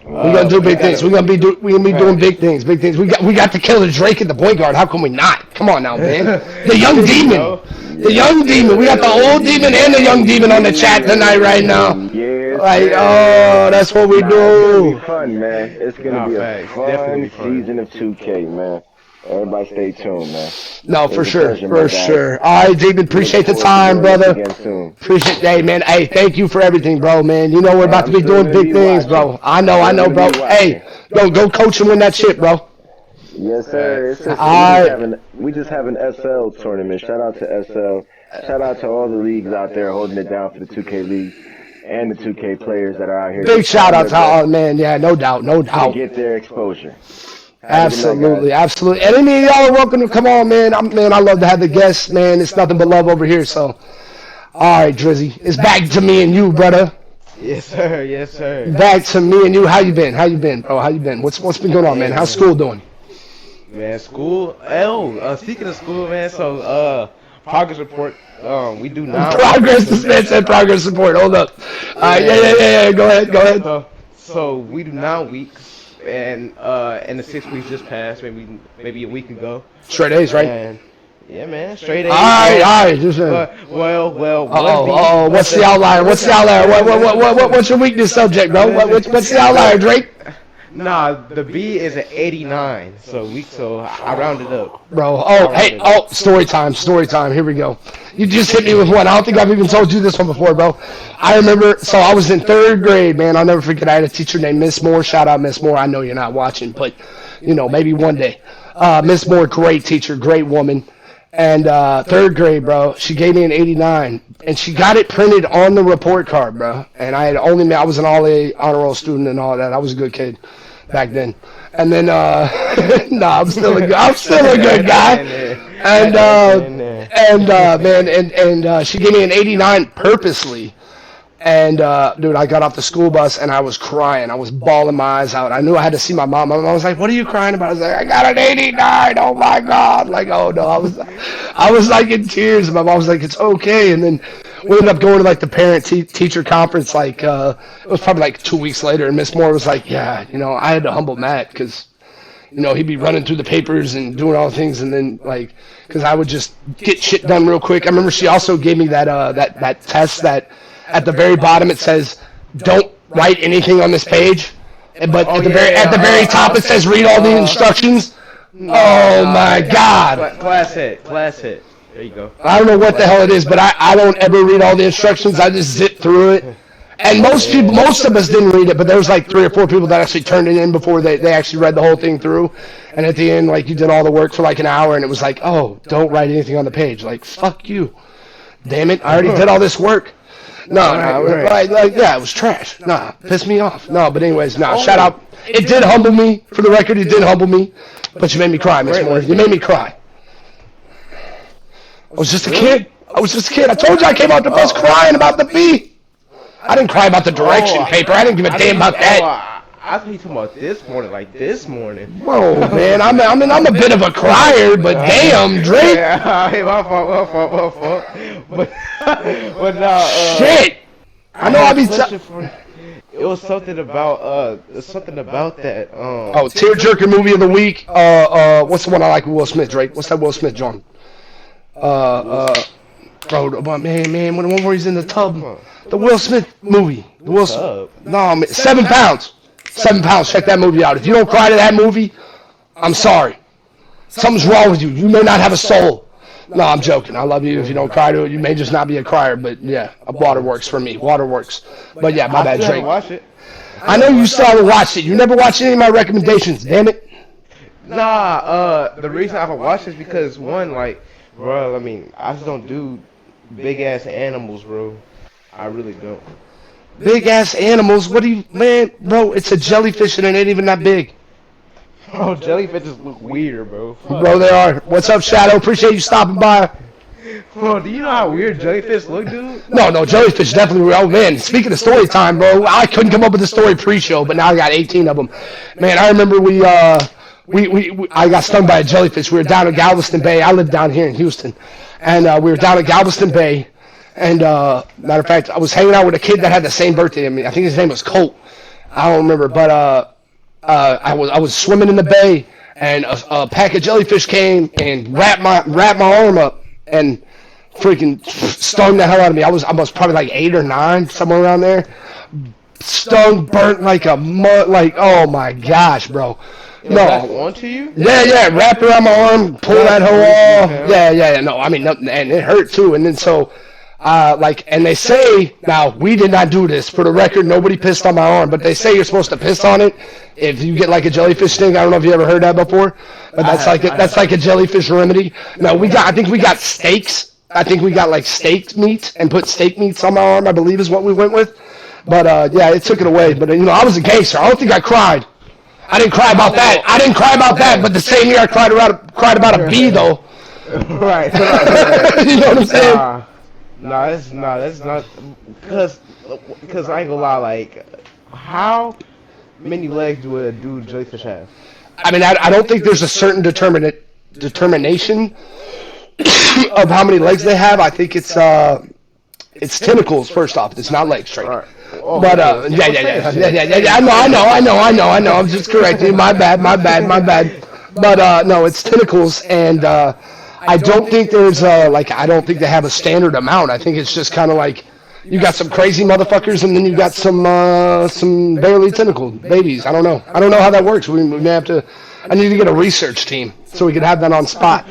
Speaker 1: We're gonna do big things. We're gonna be doing big things. Big things. We got the killer Drake at the point guard. How can we not? Come on now, man. The young demon. The young demon. We got the old demon and the young demon on the chat tonight right now.
Speaker 3: Yeah.
Speaker 1: Like, oh, that's what we
Speaker 3: It's
Speaker 1: do.
Speaker 3: gonna be fun, man. It's gonna be a
Speaker 4: Definitely
Speaker 3: fun season of 2K, man. Everybody stay tuned, man.
Speaker 1: No, for
Speaker 3: It's a
Speaker 1: sure,
Speaker 3: pleasure,
Speaker 1: for
Speaker 3: my guy.
Speaker 1: sure. All right, Demon, appreciate the time, brother.
Speaker 3: Again soon.
Speaker 1: Appreciate, hey, man. Hey, thank you for everything, bro, man. You know we're about to be
Speaker 3: I'm still
Speaker 1: doing
Speaker 3: gonna
Speaker 1: big
Speaker 3: be
Speaker 1: things, bro.
Speaker 3: watching.
Speaker 1: I know,
Speaker 3: I'm
Speaker 1: bro.
Speaker 3: gonna be
Speaker 1: Hey, go coach and win that shit, bro.
Speaker 3: Yes, sir. It's just,
Speaker 1: Alright.
Speaker 3: we just have an SL tournament. Shout out to SL. Shout out to all the leagues out there holding it down for the 2K League and the 2K players that are out here.
Speaker 1: Big shout out to all, man. Yeah, no doubt, no
Speaker 3: to
Speaker 1: doubt.
Speaker 3: get their exposure.
Speaker 1: Absolutely, absolutely. And any of y'all are welcome to come on, man. I love to have the guests, man. It's nothing but love over here. So, all right, Drizzy, it's back to me and you, brother.
Speaker 4: Yes, sir. Yes, sir.
Speaker 1: Back to me and you. How you been? How you been, bro? How you been? What's been going on, man? How's school doing?
Speaker 4: Man, school. Speaking of school, man. So, progress report. We do now.
Speaker 1: Progress. This man said progress support. Hold up. Yeah. Go ahead.
Speaker 4: So we do 9 weeks, and the 6 weeks just passed. Maybe a week ago.
Speaker 1: Straight A's, right?
Speaker 4: And, yeah, man. Straight A's.
Speaker 1: All right. Just,
Speaker 4: well.
Speaker 1: Oh, what's the outlier? What's the outlier? What's your weekness subject, bro? What's the outlier, Drake?
Speaker 4: Nah, the B is an 89. So I rounded up.
Speaker 1: Bro, story time. Here we go. You just hit me with one. I don't think I've even told you this one before, bro. I remember, so I was in 3rd grade, man. I'll never forget. I had a teacher named Miss Moore. Shout out, Miss Moore. I know you're not watching, but, maybe one day. Miss Moore, great teacher, great woman. And 3rd grade, bro, she gave me an 89. And she got it printed on the report card, bro. And I was an all-A honor roll student and all that. I was a good kid back then. And then, I'm still a good guy. And she gave me an 89 purposely. And, dude, I got off the school bus and I was crying. I was bawling my eyes out. I knew I had to see my mom. My mom was like, "What are you crying about?" I was like, "I got an 89. Oh my God." Like, oh no, I was like in tears. And my mom was like, "It's okay." And then we ended up going to like the parent teacher conference. Like, it was probably like 2 weeks later. And Miss Moore was like, "Yeah, I had to humble Matt because, he'd be running through the papers and doing all the things, and then like, because I would just get shit done real quick." I remember she also gave me that test that at the very bottom it says, "Don't write anything on this page," but at the very top it says, "Read all the instructions." Oh my God!
Speaker 4: Class hit. There you go.
Speaker 1: I don't know what the hell it is, but I don't ever read all the instructions. I just zip through it. And most of us didn't read it, but there was like 3 or 4 people that actually turned it in before they actually read the whole thing through. And at the end, like, you did all the work for like an hour, and it was like, "Oh, don't write anything on the page." Like, fuck you. Damn it, I already did all this work. No, it was trash. Nah, pissed me off. No, but anyways, shout out. It did humble me. For the record, it did humble me. But you made me cry, Miss Moore. You made me cry. I was just a kid. I told you I came out the bus crying about the B. I didn't cry about the direction paper. I didn't give a damn about that.
Speaker 4: I thought you talking about this morning, like this morning.
Speaker 1: Whoa, man, I'm a bit of a crier, but damn, Drake.
Speaker 4: Yeah, hey, my fault. But
Speaker 1: Shit. I know I be.
Speaker 4: It was something about that.
Speaker 1: Oh, tearjerker movie of the week. What's the one I like with Will Smith, Drake? What's that Will Smith John? Bro, man, when the one where he's in the tub, the Will Smith movie. The Will Smith. No, man, 7 pounds. 7 pounds. Check that movie out. If you don't cry to that movie, I'm sorry. Something's wrong with you. You may not have a soul. No, I'm joking. I love you. If you don't cry to it, you may just not be a crier. But yeah, water works for me. Water works. But yeah, my bad, Drake.
Speaker 4: Watch it.
Speaker 1: I know you still haven't watched it. You never watched any of my recommendations. Damn it.
Speaker 4: Nah. The reason I haven't watched it is because one, like, bro. I mean, I just don't do big ass animals, bro. I really don't.
Speaker 1: Big ass animals. What do you, man, bro? It's a jellyfish and it ain't even that big.
Speaker 4: Bro, jellyfishes look weird, bro.
Speaker 1: Bro, they are. What's up, Shadow? Appreciate you stopping by.
Speaker 4: Bro, do you know how weird jellyfish look, dude?
Speaker 1: No, jellyfish definitely. Oh man, speaking of story time, bro, I couldn't come up with a story pre-show, but now I got 18 of them. Man, I remember I got stung by a jellyfish. We were down at Galveston Bay. I live down here in Houston, and we were down at Galveston Bay. And matter of fact, I was hanging out with a kid that had the same birthday as me. I think his name was Colt. I don't remember, but I was swimming in the bay, and a pack of jellyfish came and wrapped my arm up and freaking stung the hell out of me. I was probably like 8 or 9, somewhere around there. Stung, burnt like a mud. Like, oh my gosh, bro. No.
Speaker 4: Onto you?
Speaker 1: Yeah, wrapped around my arm, pull that hoe off. Yeah. No, I mean, and it hurt too. And then so. And they say, now, we did not do this. For the record, nobody pissed on my arm, but they say you're supposed to piss on it if you get like a jellyfish sting. I don't know if you ever heard that before, but that's like a jellyfish remedy. No, I think we got steaks. I think we got like steak meat and put steak meats on my arm, I believe is what we went with. But yeah, it took it away. But I was a gangster. I don't think I cried. I didn't cry about that. But the same year I cried about a bee though.
Speaker 4: Right.
Speaker 1: You know what I'm saying?
Speaker 4: That's not, because I ain't gonna lie, like, how many legs do a jellyfish have?
Speaker 1: I mean, I don't think there's a certain determination of how many legs they have. I think it's tentacles, first off. It's not legs, straight.
Speaker 4: Right. Oh,
Speaker 1: but, yeah. I know. I'm just correcting you. My bad. But, no, it's tentacles, and, I don't think there's I don't think they have a standard amount. I think it's just kind of like you got some crazy motherfuckers and then you got some barely tentacled babies. I don't know how that works. We may have to. I need to get a research team so we can have that on spot.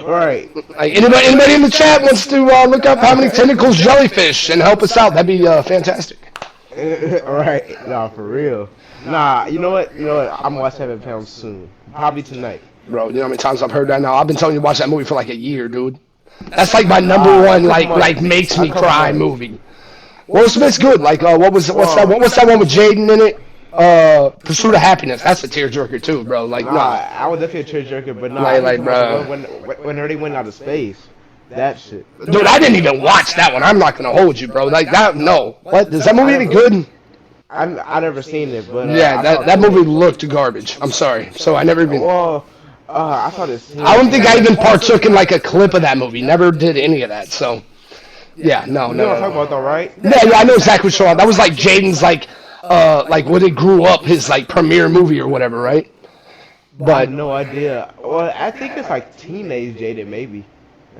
Speaker 4: Right.
Speaker 1: Like, anybody in the chat wants to look up how many tentacles jellyfish and help us out? That'd be fantastic.
Speaker 4: Right. Nah, for real. Nah, you know what? I'm gonna watch 7 Pounds soon. Probably tonight.
Speaker 1: Bro, you know how many times I've heard that now? I've been telling you to watch that movie for like a year, dude. That's like my number one, like makes me cry movie. Will Smith's good. Like, what's that one with Jaden in it? Pursuit of Happiness. That's a tearjerker too, bro. Like, nah.
Speaker 4: I was definitely a tearjerker, but
Speaker 1: bro.
Speaker 4: When they went out of space, that shit.
Speaker 1: Dude, I didn't even watch that one. I'm not gonna hold you, bro. Like that, no. What? Is that movie any good?
Speaker 4: I never seen it, but
Speaker 1: yeah, that movie looked garbage. I'm sorry. So I never even.
Speaker 4: Well, I saw this.
Speaker 1: I don't think I even partook in like a clip of that movie. Never did any of that. So, yeah, no.
Speaker 4: You know what I'm talking about, though, right?
Speaker 1: Yeah, I know exactly what you're talking about. That was like Jaden's like when he grew up, his like premiere movie or whatever, right? But
Speaker 4: I have no idea. Well, I think it's like teenage Jaden, maybe.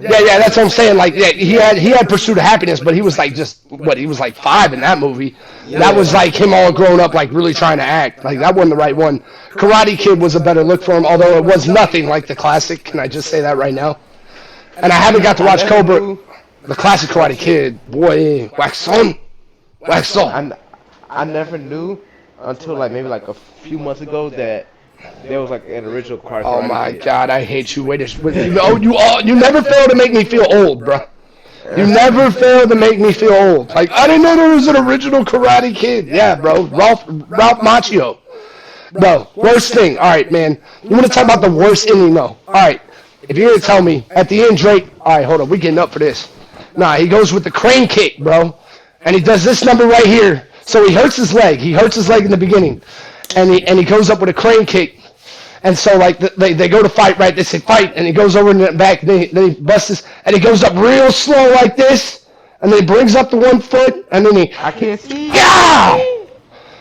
Speaker 1: Yeah, that's what I'm saying. Like, yeah, he had Pursuit of Happiness, but he was like he was like 5 in that movie. That was like him all grown up, like really trying to act. Like that wasn't the right one. Karate Kid was a better look for him, although it was nothing like the classic. Can I just say that right now? And I haven't got to watch Cobra, the classic Karate Kid. Boy, wax on.
Speaker 4: I never knew until like maybe like a few months ago that there was like an original Karate Kid.
Speaker 1: Oh my God, I hate you. You never fail to make me feel old, bro. You never fail to make me feel old. Like, I didn't know there was an original Karate Kid. Yeah, bro. Ralph Macchio. Bro, worst thing. All right, man. You want to talk about the worst ending? No. All right. If you're going to tell me, at the end, Drake, all right, hold on. We're getting up for this. Nah, he goes with the crane kick, bro. And he does this number right here. So he hurts his leg. He hurts his leg in the beginning, and he goes up with a crane kick. And so, like, they go to fight, right? They say fight, and he goes over in the back, then he busts his, and he goes up real slow like this, and then he brings up the 1 foot, and then he,
Speaker 4: I can't see.
Speaker 1: yeah!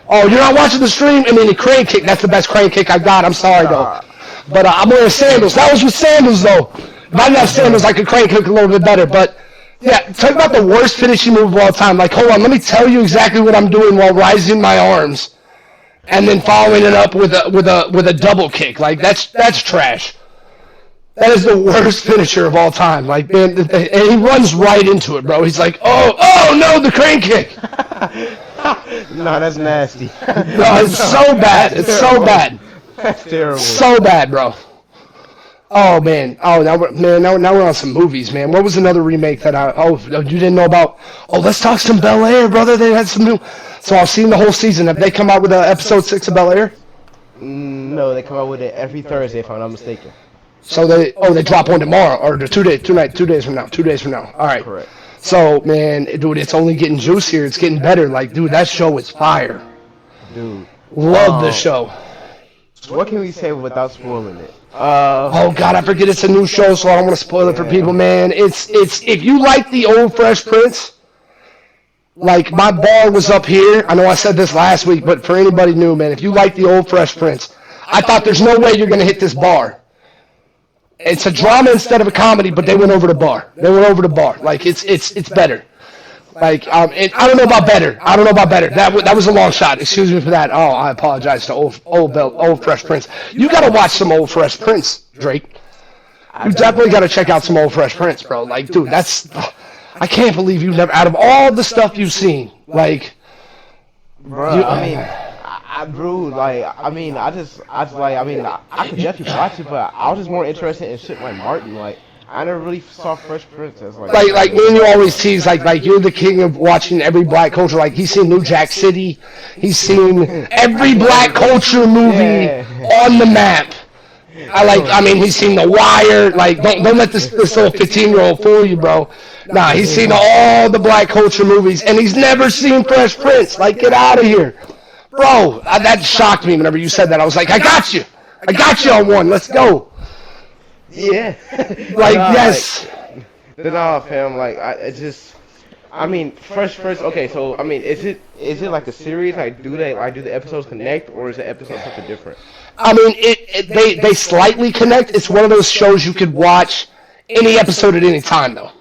Speaker 1: Oh, you're not watching the stream? And then he crane kick. That's the best crane kick I've got. I'm sorry, though. But I'm wearing sandals. That was with sandals, though. If I didn't have sandals, I could crane kick a little bit better. But, yeah, talk about the worst finishing move of all time. Like, hold on, let me tell you exactly what I'm doing while rising my arms. And then following it up with a double kick. Like, that's trash. That is the worst finisher of all time. Like, man, and he runs right into it, bro. He's like, oh no, the crane kick.
Speaker 4: No, that's nasty.
Speaker 1: No, it's so bad. It's so bad.
Speaker 4: That's terrible.
Speaker 1: So bad, bro. Oh man. Oh, now we're on some movies, man. What was another remake that you didn't know about? Oh, let's talk some Bel Air, brother. They had some new. So I've seen the whole season. Have they come out with episode 6 of Bel Air?
Speaker 4: No, they come out with it every Thursday, if I'm not mistaken.
Speaker 1: So they drop one tomorrow or 2 days from now. 2 days from now. All right.
Speaker 4: Correct.
Speaker 1: So man, dude, it's only getting juicier. It's getting better. Like, dude, that show is fire.
Speaker 4: Dude.
Speaker 1: Love the show.
Speaker 4: What can we say without spoiling it?
Speaker 1: Oh God, I forget it's a new show, so I don't want to spoil it for people, man. It's if you like the old Fresh Prince, like my bar was up here. I know I said this last week, but for anybody new, man, if you like the old Fresh Prince, I thought there's no way you're gonna hit this bar. It's a drama instead of a comedy, but they went over the bar. They went over the bar. Like it's better. Like I don't know about better. I don't know about better. That was a long shot. Excuse me for that. Oh, I apologize to old Fresh Prince. You gotta watch some old Fresh Prince, Drake. You definitely gotta check out some old Fresh Prince, bro. Like, dude, I can't believe you've never, out of all the stuff you've seen, like,
Speaker 4: bro. I Drew, like, I could definitely watch it, but I was just more interested in shit like Martin. Like, I never really saw Fresh Prince as like
Speaker 1: me and you always tease, like you're the king of watching every black culture. Like, he's seen New Jack City, he's seen every black culture movie on the map. He's seen The Wire. Like, don't let this little 15-year-old fool you, bro. Nah, he's seen all the black culture movies, and he's never seen Fresh Prince. Like, get out of here. Bro, that shocked me whenever you said that. I was like, I got you on one. Let's go.
Speaker 4: Yeah.
Speaker 1: Like, yes.
Speaker 4: No, fam, like, Fresh Prince, okay, so, is it like a series? Like, do the episodes connect, or is the episode something different?
Speaker 1: They slightly connect. It's one of those shows you could watch any episode at any time, though.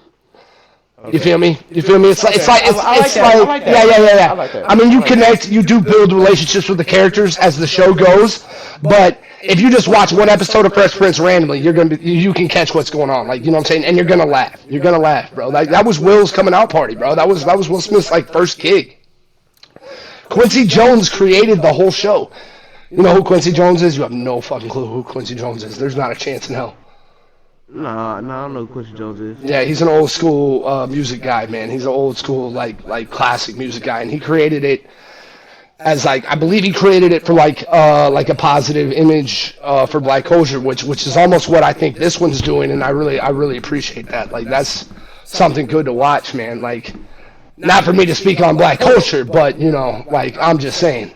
Speaker 1: Okay. You feel me? It's like yeah.
Speaker 4: I like that.
Speaker 1: I mean, you connect, you do build relationships with the characters as the show goes, but if you just watch one episode of Fresh Prince randomly, you can catch what's going on. Like, you know what I'm saying? And you're gonna laugh. You're gonna laugh, bro. Like, that was Will's coming out party, bro. That was Will Smith's like first gig. Quincy Jones created the whole show. You know who Quincy Jones is? You have no fucking clue who Quincy Jones is. There's not a chance in hell.
Speaker 4: Nah, I don't know who Quincy Jones is.
Speaker 1: Yeah, he's an old school music guy, man. He's an old school like classic music guy, and he created it as I believe he created it for like a positive image for black culture, which is almost what I think this one's doing, and I really appreciate that. Like, that's something good to watch, man. Like, not for me to speak on black culture, but you know, like, I'm just saying.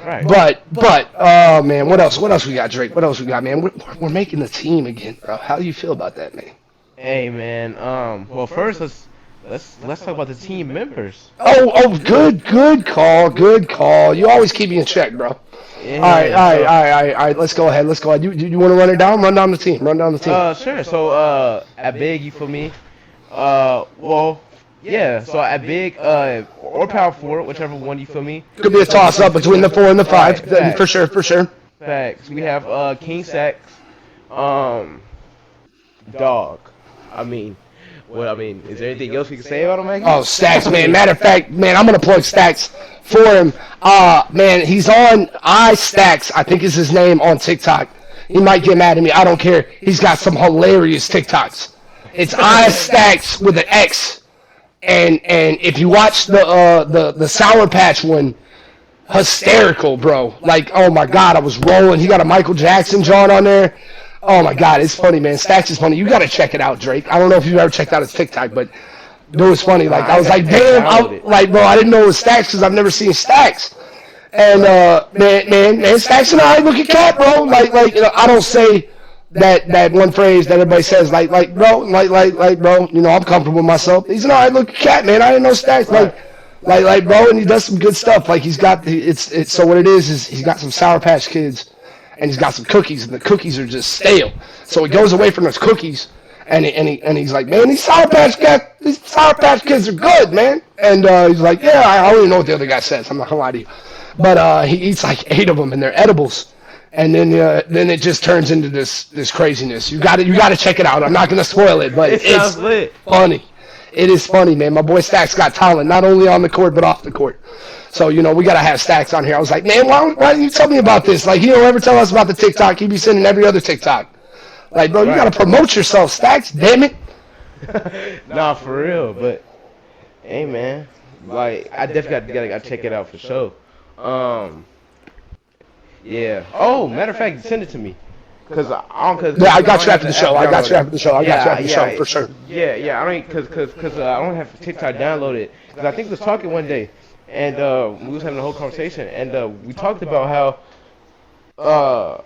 Speaker 4: Right.
Speaker 1: But oh man, what else we got, Drake? What else we got, man? We're making the team again, bro. How do you feel about that, man?
Speaker 4: Hey, man. Well, first let's talk about the team members.
Speaker 1: Oh, good call. You always keep me in check, bro.
Speaker 4: Yeah,
Speaker 1: all right. Let's go ahead. You want to run it down? Run down the team.
Speaker 4: Sure. So at big, you feel me? Yeah, so at big, or power forward, whichever one, you feel me?
Speaker 1: Could be a toss-up between the 4 and the 5,
Speaker 4: right,
Speaker 1: for sure.
Speaker 4: Facts. We have King Sax, Dog. Is there anything else we can say about him, man?
Speaker 1: Oh, Stacks, man. Matter of fact, man, I'm going to plug Stacks for him. Man, he's on iStacks, I think is his name, on TikTok. He might get mad at me. I don't care. He's got some hilarious TikToks. It's iStacks with an X. And if you watch the Sour Patch one, hysterical, bro. Like, oh my God, I was rolling. He got a Michael Jackson John on there. Oh my God, it's funny, man. Stacks is funny. You gotta check it out, Drake. I don't know if you've ever checked out his TikTok, but Dude, it was funny. Like, I was like, damn, like, bro, I didn't know it was Stacks because I've never seen Stacks. And, man, Stacks and I look at Cat, bro. Like, you know, I don't say that one phrase that everybody says, like, bro, bro, you know, I'm comfortable with myself. He's an alright looking cat, man. I didn't know Stacks, like, bro, and he does some good stuff. Like, he's got, it's so what it is he's got some Sour Patch Kids, and he's got some cookies, and the cookies are just stale. So he goes away from those cookies, and he's like, man, these Sour Patch Kids are good, man. And he's like, yeah, I don't even know what the other guy says. I'm not gonna lie to you, but he eats like 8 of them, and they're edibles. And then it just turns into this craziness. You got to check it out. I'm not gonna spoil it, but it's funny. It is funny, man. My boy Stacks got talent, not only on the court but off the court. So you know we gotta have Stacks on here. I was like, man, why didn't you tell me about this? Like, he don't ever tell us about the TikTok. He be sending every other TikTok. Like, bro, you gotta promote yourself, Stacks. Damn it.
Speaker 4: Nah, for real. But hey, man, like I definitely gotta check it out for sure. Yeah. Oh, matter of fact, send it to me.
Speaker 1: Yeah, I got you after the show. I got you after the show for sure.
Speaker 4: Yeah. I don't, cause I don't have TikTok downloaded. Cause I think we was talking one day, and we was having a whole conversation, and we talked about how,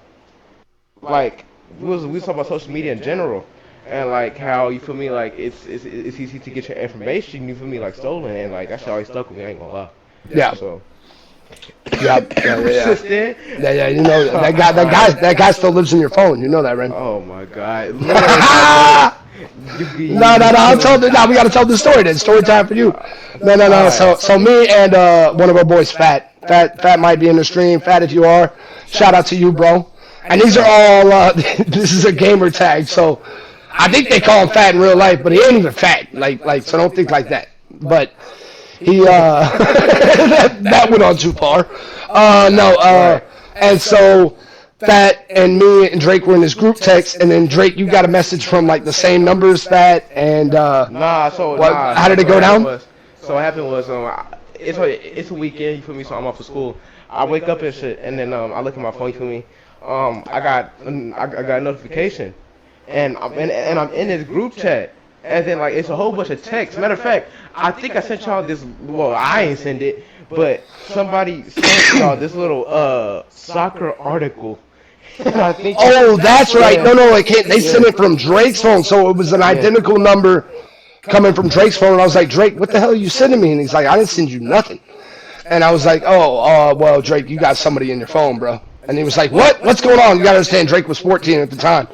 Speaker 4: like we was talking about social media in general, and like how you feel me, like it's easy to get your information, you feel me, like stolen, and like that shit always stuck with me. I ain't gonna lie.
Speaker 1: Yeah.
Speaker 4: So.
Speaker 1: Yeah. You know that guy still lives in your phone. You know that, right?
Speaker 4: Oh my God.
Speaker 1: No. We gotta tell the story. Then story time for you. No. So me and one of our boys, Fat might be in the stream. Fat, if you are, shout out to you, bro. And these are all. This is a gamer tag, so I think they call him Fat in real life, but he ain't even fat. Like so, don't think like that. But. He that went on too far. And so Fat and me and Drake were in this group text, and then Drake, you got a message from like the same number as Fat, and how did it go down?
Speaker 4: So what happened was it's a weekend, you feel me? So I'm off of school. I wake up and shit, and then I look at my phone, you feel me? I got a notification, and I'm in this group chat. And then, like, it's a whole bunch of texts. Matter of fact, I think I sent y'all this. Well, I ain't send it, but somebody sent y'all this little soccer article. I think
Speaker 1: that's right. No, like they sent it from Drake's phone, so it was an identical number coming from Drake's phone. And I was like, Drake, what the hell are you sending me? And he's like, I didn't send you nothing. And I was like, well, Drake, you got somebody in your phone, bro. And he was like, what? What's going on? You gotta understand, Drake was 14 at the time.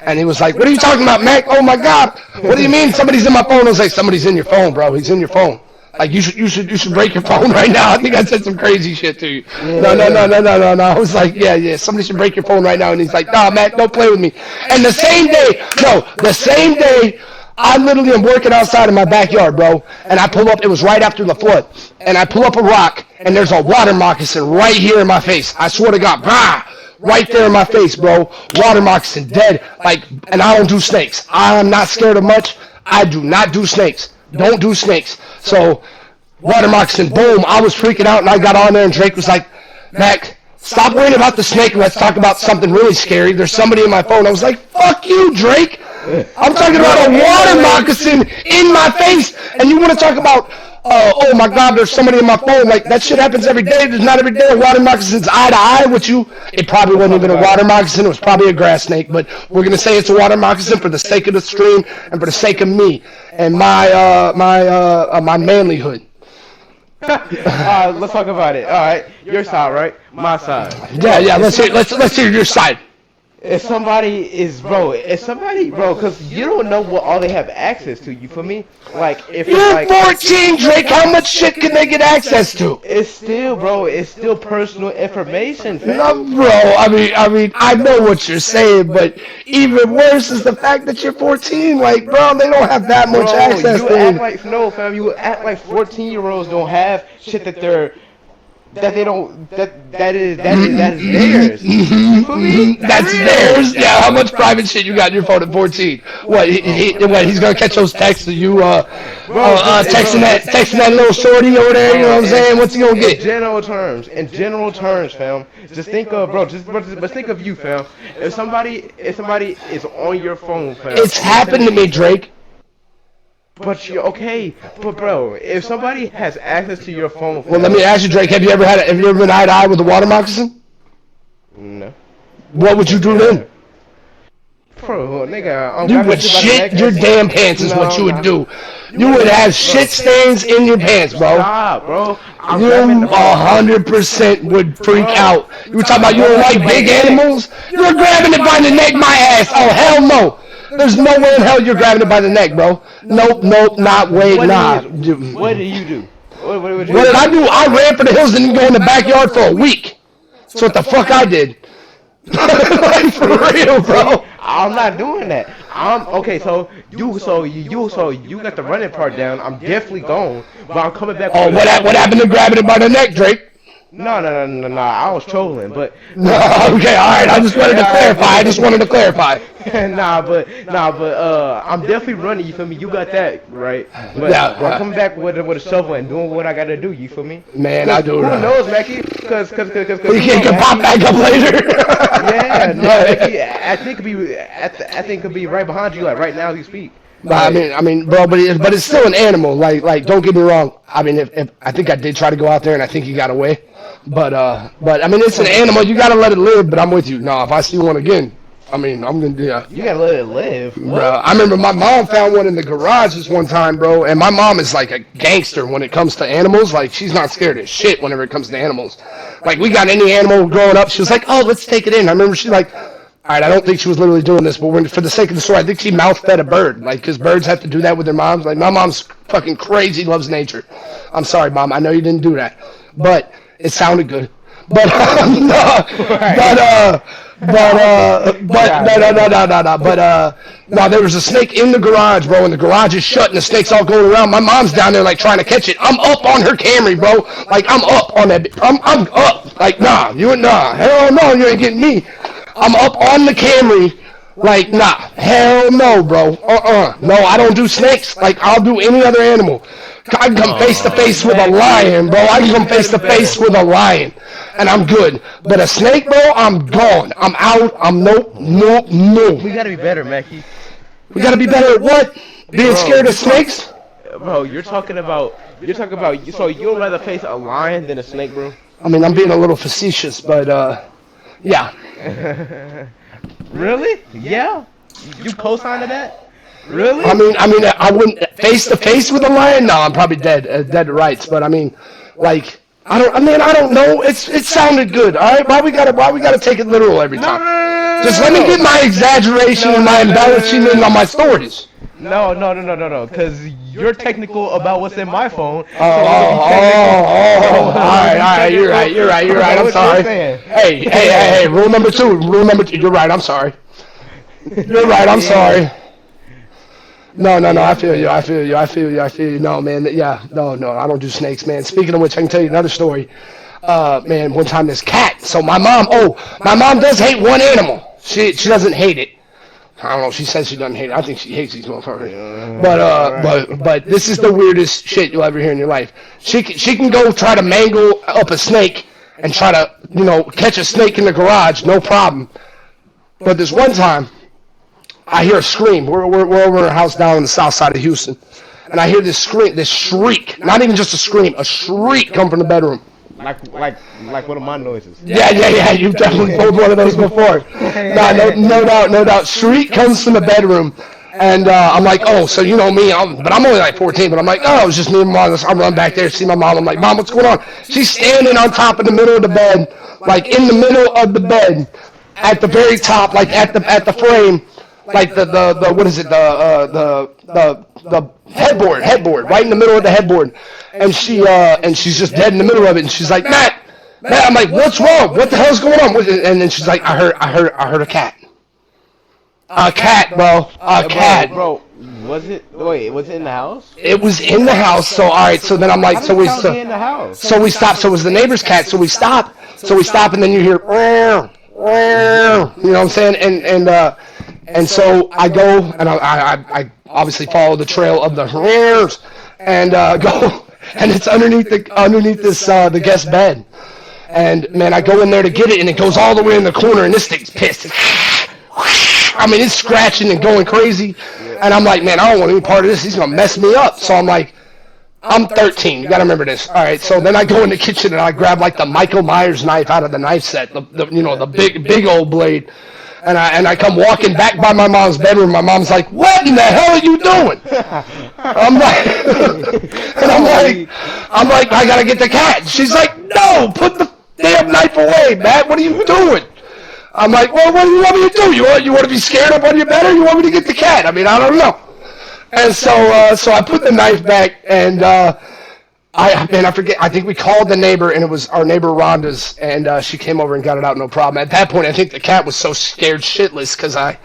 Speaker 1: And he was like, what are you talking about, Mac? Oh my God. What do you mean somebody's in my phone? I was like, somebody's in your phone, bro. He's in your phone. Like, you should break your phone right now. I think I said some crazy shit to you. No. I was like, yeah, somebody should break your phone right now. And he's like, nah, Mac, don't play with me. And the same day, I literally am working outside in my backyard, bro. And I pull up, it was right after the flood. And I pull up a rock, and there's a water moccasin right here in my face. I swear to God, right there in my face, bro. Water moccasin, dead. Like, and I don't do snakes. I'm not scared of much. I do not do snakes. Don't do snakes. So, water moccasin, boom. I was freaking out, and I got on there, and Drake was like, Mac, stop worrying about the snake, and let's talk about something really scary. There's somebody in my phone. I was like, fuck you, Drake. I'm talking about a water moccasin in my face, and you want to talk about, oh my God, there's somebody in my phone. Like, that shit happens every day. There's not every day a water moccasin's eye to eye with you. It probably wasn't even a water moccasin. It was probably a grass snake, but we're going to say it's a water moccasin for the sake of the stream and for the sake of me and my manlyhood.
Speaker 4: Let's talk about it. All right, your side, right? My side.
Speaker 1: Yeah. Let's hear your side.
Speaker 4: If somebody, bro, because you don't know what all they have access to. You feel me? Like, if
Speaker 1: you're
Speaker 4: it's like
Speaker 1: 14, Drake, how much shit can they get access to?
Speaker 4: It's still personal information, fam.
Speaker 1: No, bro. I mean, I know what you're saying, but even worse is the fact that you're 14. Like, bro, they don't have that much access to it.
Speaker 4: You act like 14-year-olds don't have shit that is theirs. You feel me?
Speaker 1: That's theirs. Yeah. How much private shit you got in your phone at 14? What? He's gonna catch those texts of you texting that little shorty over there. You know what I'm saying? What's he gonna get?
Speaker 4: In general terms, fam. Just think of, bro. Just think of you, fam. If somebody is on your phone, fam.
Speaker 1: It's happened to me, Drake.
Speaker 4: But you okay? But bro, if somebody has access to your phone,
Speaker 1: Well, let me ask you, Drake. Have you ever been eye to eye with a water moccasin?
Speaker 4: No.
Speaker 1: What would you do then?
Speaker 4: Bro, nigga,
Speaker 1: You would shit your damn pants is what you would do. You would have shit stains in your pants, bro.
Speaker 4: Stop, bro. I'm
Speaker 1: You
Speaker 4: grabbing the
Speaker 1: 100% would freak out. You were talking about you don't like big animals? You're grabbing it by the neck, my ass. Oh, hell no. There's no way in hell you're grabbing it by the neck, bro. Nope, not way, nah.
Speaker 4: What did you do? What
Speaker 1: did I do? I ran for the hills and didn't go in the backyard for a week. That's what the fuck I did. Like, for real, bro.
Speaker 4: I'm not doing that. I'm okay. So you got the running part down. I'm definitely gone, but I'm coming back.
Speaker 1: Oh, what happened to grabbing it by the neck, Drake?
Speaker 4: No. I was trolling, but
Speaker 1: no. Okay, all right. I just wanted to clarify.
Speaker 4: I'm definitely running. You feel me? You got that right. But
Speaker 1: Yeah.
Speaker 4: I'm coming back with a shovel and doing what I gotta do. You feel me?
Speaker 1: Man, I do.
Speaker 4: Who knows, Mackie? Cause
Speaker 1: you can pop back up later.
Speaker 4: Yeah, no, Mackie, I think it could be right behind you, like right now as you speak.
Speaker 1: But I mean, bro, but it's still an animal. Like, don't get me wrong. I mean, if I think I did try to go out there and I think he got away. But I mean, it's an animal. You gotta let it live. But I'm with you. No, if I see one again, I mean, I'm gonna do that.
Speaker 4: You gotta let it live,
Speaker 1: bro. I remember my mom found one in the garage this one time, bro. And my mom is like a gangster when it comes to animals. Like, she's not scared of shit whenever it comes to animals. Like, we got any animal growing up, she was like, oh, let's take it in. I remember she like, all right, I don't think she was literally doing this, but for the sake of the story, I think she mouth-fed a bird. Like, because birds have to do that with their moms. Like, my mom's fucking crazy, loves nature. I'm sorry, Mom. I know you didn't do that. But it sounded good. But no, there was a snake in the garage, bro, and the garage is shut and the snake's all going around. My mom's down there, like, trying to catch it. I'm up on her Camry, bro. Like, I'm up on that. I'm up. Like, hell no, you ain't getting me. I'm up on the Camry. Like, nah, hell no, bro. No, I don't do snakes. Like, I'll do any other animal. I can come face to face with a lion, bro. I can come face to face with a lion, and I'm good. But a snake, bro, I'm gone. I'm out. I'm nope.
Speaker 4: We gotta be better, Mackie.
Speaker 1: We gotta be better at what? Being scared of snakes?
Speaker 4: Bro, you're talking about. So you'd rather face a lion than a snake, bro?
Speaker 1: I mean, I'm being a little facetious, but yeah.
Speaker 4: Really? Yeah. You co-signed to that? Really?
Speaker 1: I mean, I wouldn't face to face with a lion. No, I'm probably dead to rights. But I mean, like, I don't know. It sounded good. All right, why we gotta take it literal every time?
Speaker 4: No.
Speaker 1: Just let me get my exaggeration and my embellishing in on my stories.
Speaker 4: No. Because you're technical about what's in my phone.
Speaker 1: All right. You're right. I'm sorry. Hey. Rule number two. You're right. I'm sorry. You're right. I'm sorry. No. I feel you. No, man. Yeah. No. I don't do snakes, man. Speaking of which, I can tell you another story. Man, one time this cat. So my mom does hate one animal. She doesn't hate it. I don't know. She says she doesn't hate it. I think she hates these motherfuckers. But this is the weirdest shit you'll ever hear in your life. She can go try to mangle up a snake and try to catch a snake in the garage, no problem. But this one time, I hear a scream. We're over in a house down on the south side of Houston, and I hear this shriek. Not even just a scream, a shriek come from the bedroom.
Speaker 4: Like one of my noises.
Speaker 1: Yeah. You've definitely pulled one of those before. No doubt. Shriek comes from the bedroom, and I'm like, oh, so you know me, but I'm only like 14, but I'm like, oh, it's just me and Mom. I run back there, see my mom. I'm like, Mom, what's going on? She's standing on top of the middle of the bed, like in the middle of the bed, at the very top, like at the frame, like the what is it, the headboard, right in the middle of the headboard, and she's just dead in the middle of it, and she's like, Matt, I'm like, what's wrong? What the hell's going on? And then she's like, I heard a cat. A cat, bro. A cat.
Speaker 4: Bro, was it in the house?
Speaker 1: It was in the house. So all right. So then I'm like, so we
Speaker 4: in the house.
Speaker 1: So we stop. So it was the neighbor's cat. So we stop. And then you hear, you know what I'm saying? And so I go and I obviously follow the trail of the hares and go, and it's underneath this the guest bed. And man, I go in there to get it, and it goes all the way in the corner, and this thing's pissed. I mean, it's scratching and going crazy. And I'm like, man, I don't want any part of this. He's going to mess me up. So I'm like, I'm 13. You got to remember this. All right, so then I go in the kitchen and I grab like the Michael Myers knife out of the knife set, the big old blade. And I come walking back by my mom's bedroom. My mom's like, "What in the hell are you doing?" I'm like, I gotta get the cat. She's like, "No, put the damn knife away, Matt. What are you doing?" I'm like, "Well, what do you want me to do? You want to be scared up on your bed, or you want me to get the cat? I mean, I don't know." And so I put the knife back, and I forget. I think we called the neighbor, and it was our neighbor Rhonda's, and she came over and got it out, no problem. At that point, I think the cat was so scared shitless because I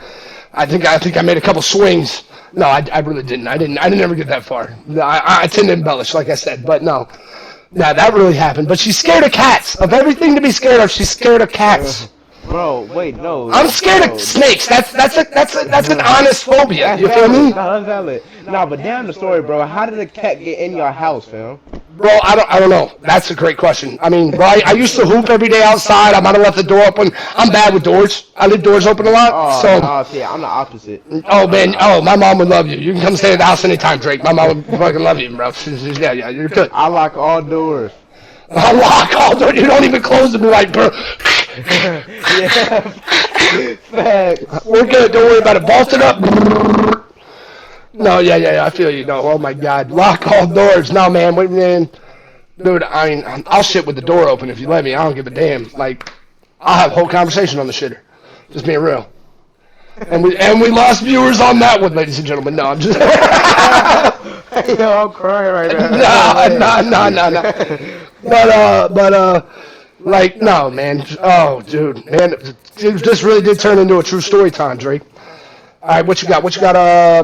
Speaker 1: think I made a couple swings. No, I really didn't. I didn't ever get that far. I tend to embellish, like I said, but no, that really happened. But she's scared of cats. Of everything to be scared of, she's scared of cats.
Speaker 4: Bro, wait, no.
Speaker 1: I'm scared of snakes. That's an honest phobia. You feel me?
Speaker 4: No, that's valid. No, but damn the story, bro. How did the cat get in your house, fam?
Speaker 1: Bro, I don't know. That's a great question. I mean, bro, I used to hoop every day outside. I might have left the door open. I'm bad with doors. I leave doors open a lot.
Speaker 4: Oh,
Speaker 1: so.
Speaker 4: no, see, I'm the opposite.
Speaker 1: Oh, man. Oh, my mom would love you. You can come stay at the house anytime, Drake. My mom would fucking love you, bro. Yeah, you're good.
Speaker 4: I lock all doors.
Speaker 1: I lock all doors. You don't even close them. You're like, bro.
Speaker 4: Yeah. Facts.
Speaker 1: We're good. Don't worry about it. Vault it up. No, yeah. I feel you. No, oh my God. Lock all doors. No, man. Wait, man. Dude, I mean, I'll shit with the door open if you let me. I don't give a damn. Like, I'll have a whole conversation on the shitter. Just being real. And we lost viewers on that one, ladies and gentlemen. No, I'm just.
Speaker 4: Yo, I'm crying right now.
Speaker 1: No. But like, no, man. Oh, dude, man, this really did turn into a true story time, Drake. All right, what you got,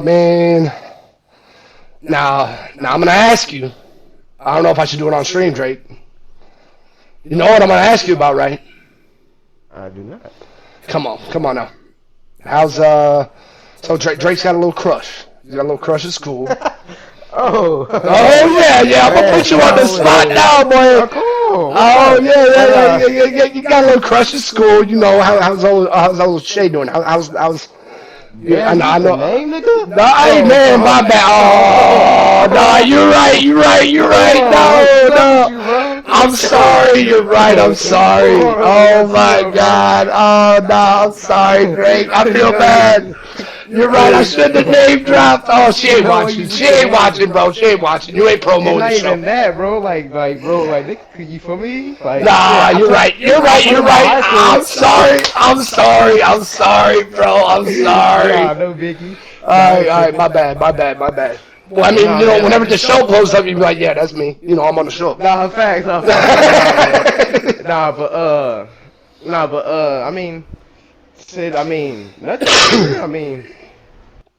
Speaker 1: man? Now I'm gonna ask you. I don't know if I should do it on stream, Drake. You know what I'm gonna ask you about, right?
Speaker 4: I do not.
Speaker 1: Come on now. How's so Drake's got a little crush. He's got a little crush at school.
Speaker 4: Oh
Speaker 1: yeah. I'm gonna put you on the spot now, boy.
Speaker 4: Cool.
Speaker 1: Oh yeah. You got a little crush at school. You know how's old Shay doing? How's
Speaker 4: yeah,
Speaker 1: I know.
Speaker 4: Name, nigga?
Speaker 1: No, hey man, my bad. Oh no, you're right. No. I'm sorry. You're right. I'm sorry. Oh my God. Oh no, I'm sorry, Drake. I feel bad. You're right. I shouldn't have name dropped. Oh, she ain't watching. She ain't watching, bro. She ain't watching. You ain't promoting the
Speaker 4: show.
Speaker 1: show.
Speaker 4: Not even that, bro. Like, nigga, you feel me? Like,
Speaker 1: nah, you're right. You're right. I'm sorry, bro. I'm sorry.
Speaker 4: Nah, no biggie.
Speaker 1: All right. My bad. Well, I mean, whenever the show blows up, you be like, yeah, that's me. You know, I'm on the show.
Speaker 4: Nah, facts. I mean, shit, I mean, nothing. I mean,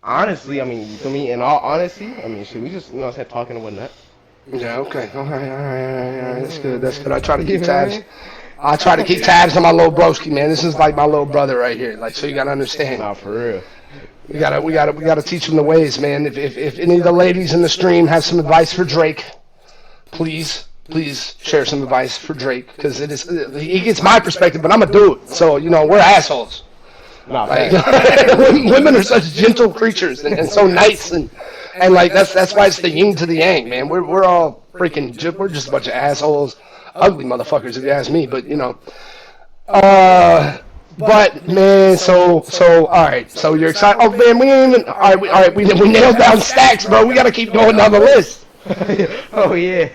Speaker 4: honestly, I mean, to me, in all honesty, I mean, shit, we just, talking and whatnot.
Speaker 1: Yeah, okay. All right. That's good. I try to keep tabs. I try to keep tabs on my little broski, man. This is like my little brother right here. Like, so you gotta understand.
Speaker 4: Nah, for real.
Speaker 1: We gotta teach him the ways, man. If any of the ladies in the stream have some advice for Drake, please share some advice for Drake, because he gets my perspective, but I'm a dude, so we're assholes.
Speaker 4: Nah,
Speaker 1: like, women are such gentle creatures and so nice and like that's why it's the yin to the yang, man. We're all freaking we're just a bunch of assholes, ugly motherfuckers if you ask me, but But man, so all right. So you're excited? Oh man, we nailed down stacks, bro. We gotta keep going down the list.
Speaker 4: Oh yeah.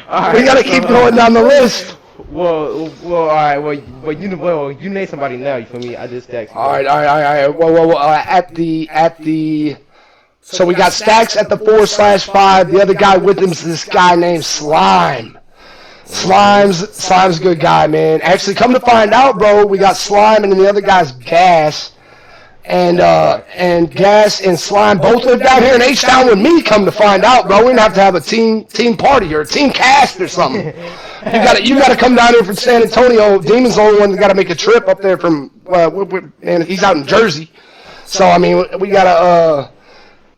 Speaker 1: Right, we gotta keep going down the list.
Speaker 4: Well, all right. Well, you name somebody now. You feel me? I just stacked.
Speaker 1: All right. Well, at the. So we got stacks at the 4/5. The other guy with him is this guy named Slime. Slime's a good guy, man. Actually, come to find out, bro, we got Slime and then the other guy's Gas. And Gas and Slime both live down here in H-Town with me, come to find out, bro. We're going to have a team party or a team cast or something. You gotta come down here from San Antonio. Demon's the only one that got to make a trip up there from, and he's out in Jersey. So, I mean, we gotta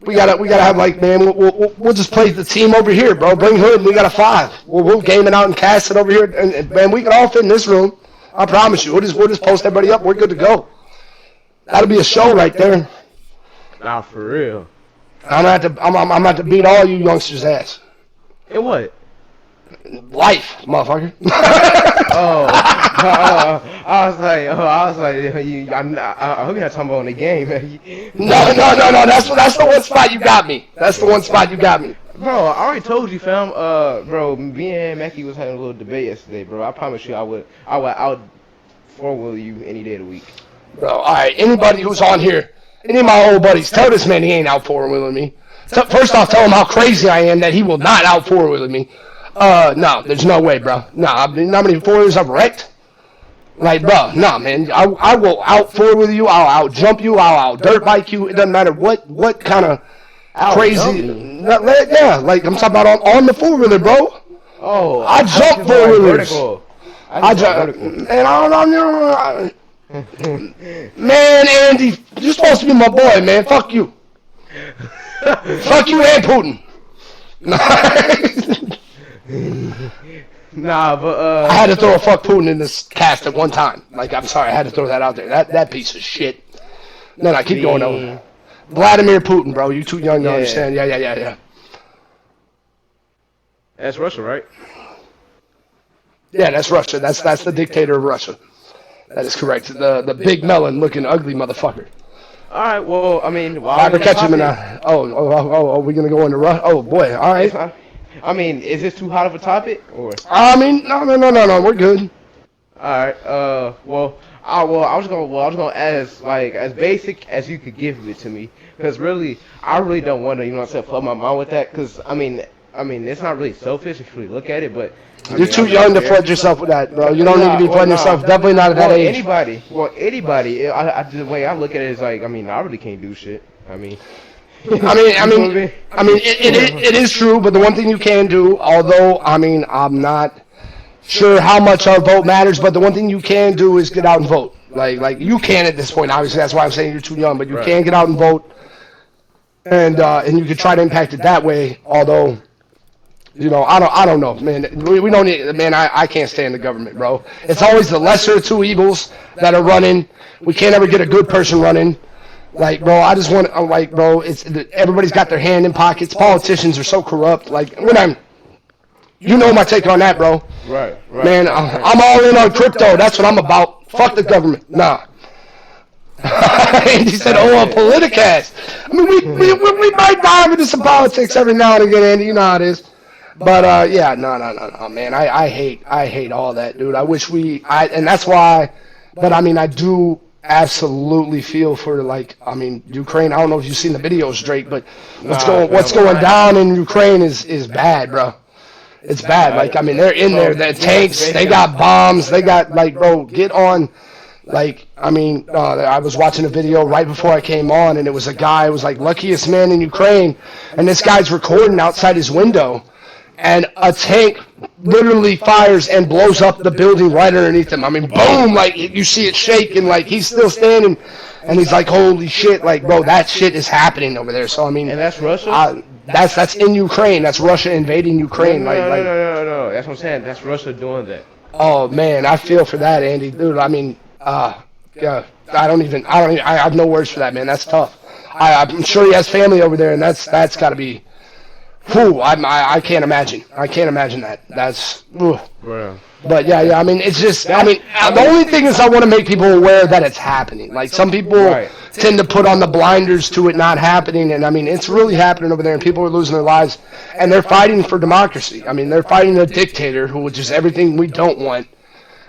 Speaker 1: have, like, man, we'll just play the team over here, bro. Bring Hood, we got a 5. We'll game it out and cast it over here, and man, we can all fit in this room. I promise you. We'll just post everybody up. We're good to go. That'll be a show right there.
Speaker 4: Nah, for real.
Speaker 1: I'm about to beat all you youngsters' ass.
Speaker 4: And what?
Speaker 1: Life, motherfucker.
Speaker 4: Oh, I was like, I hope you're not talking about in the game, man.
Speaker 1: No. That's the one spot you got me. That's the one spot you got me.
Speaker 4: Bro, I already told you, fam. Bro, me and Mackie was having a little debate yesterday, bro. I promise you, I would out four-wheel you any day of the week.
Speaker 1: Bro, all right. Anybody who's on here, any of my old buddies, tell this man he ain't out four-wheeling me. First off, tell him how crazy I am that he will not out four-wheeling me. No, there's no way, bro. No, I've been how many four-wheelers I've wrecked? Like, bro, no, man. I will out four-wheel you. I'll out jump you. I'll out dirt bike you. It doesn't matter what kind of crazy. Yeah, like I'm talking about on the four-wheeler, bro.
Speaker 4: Oh,
Speaker 1: I jump four-wheelers. I jump. Man, I don't know. Man, Andy, you're supposed to be my boy, man. Fuck you. Fuck you and Putin.
Speaker 4: Nah, but
Speaker 1: I had to throw a fuck Putin in this cast at one time. Like, I'm sorry, I had to throw that out there. That piece of shit. Then I keep going over. Vladimir Putin, bro. You too young to understand. Yeah.
Speaker 4: That's Russia, right?
Speaker 1: Yeah, that's Russia. That's the dictator of Russia. That is correct. The big melon looking ugly motherfucker.
Speaker 4: All right. Well, I mean,
Speaker 1: If I ever catch him in a... Oh, we gonna go into Russia? Oh boy. All right.
Speaker 4: I mean, is this too hot of a topic, or?
Speaker 1: I mean, no. We're good.
Speaker 4: All right. I was gonna ask as basic as you could give it to me, because I really don't want to, you know what I'm saying, flood my mind with that, because I mean, it's not really selfish if you really look at it, but.
Speaker 1: You're too young to flood yourself with that, bro. You don't need to be flooding yourself. Definitely not at that age.
Speaker 4: Anybody. The way I look at it is like, I mean, I really can't do shit. I mean,
Speaker 1: it is true, but the one thing you can do, although, I mean, I'm not sure how much our vote matters, but the one thing you can do is get out and vote. Like you can at this point, obviously, that's why I'm saying you're too young, but you can get out and vote, and you can try to impact it that way, although, you know, I don't know, man. We don't need, man, I can't stand the government, bro. It's always the lesser of two evils that are running. We can't ever get a good person running. Like, bro, I just want, bro, everybody's got their hand in pockets. Politicians are so corrupt. Like, you know my take on that, bro.
Speaker 4: Right.
Speaker 1: Man, I'm all in on crypto. That's what I'm about. Fuck the government. Nah. And he said, "Oh, a politicast." I mean, we might dive into some politics every now and again, Andy. You know how it is. But yeah, no, man. I hate all that, dude. I wish and that's why. But I mean, I do absolutely feel for, like, I mean, Ukraine. I don't know if you've seen the videos, Drake, but what's going down in Ukraine is bad, bro. It's bad. Like, I mean, they're in there. The tanks. They got bombs. They got, like, bro, get on. Like, I mean, I was watching a video right before I came on, and it was a guy. It was like luckiest man in Ukraine, and this guy's recording outside his window. And a tank literally fires and blows up the building right underneath him. I mean, boom, like, you see it shake, and, like, he's still standing, and he's like, holy shit, like, bro, that shit is happening over there. So, I mean...
Speaker 4: And that's Russia?
Speaker 1: That's in Ukraine. That's Russia invading Ukraine.
Speaker 4: No. That's what I'm saying. That's Russia doing that.
Speaker 1: Oh, man, I feel for that, Andy. Dude, I mean, yeah, I have no words for that, man. That's tough. I'm sure he has family over there, and that's got to be... Whew, I can't imagine. I can't imagine that. That's...
Speaker 4: Bro.
Speaker 1: But yeah, I mean, it's just... I mean, the only thing is I want to make people aware that it's happening. Like, some people tend to put on the blinders to it not happening, and I mean, it's really happening over there, and people are losing their lives, and they're fighting for democracy. I mean, they're fighting a dictator who is just everything we don't want.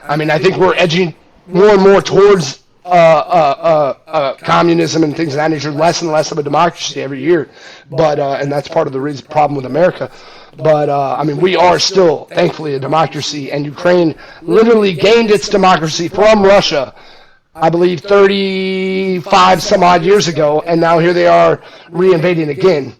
Speaker 1: I mean, I think we're edging more and more towards communism and things of that nature, less and less of a democracy every year. But and that's part of the problem with America. But I mean, we are still, thankfully, a democracy, and Ukraine literally gained its democracy from Russia, I believe, 35 some odd years ago, and now here they are reinvading again.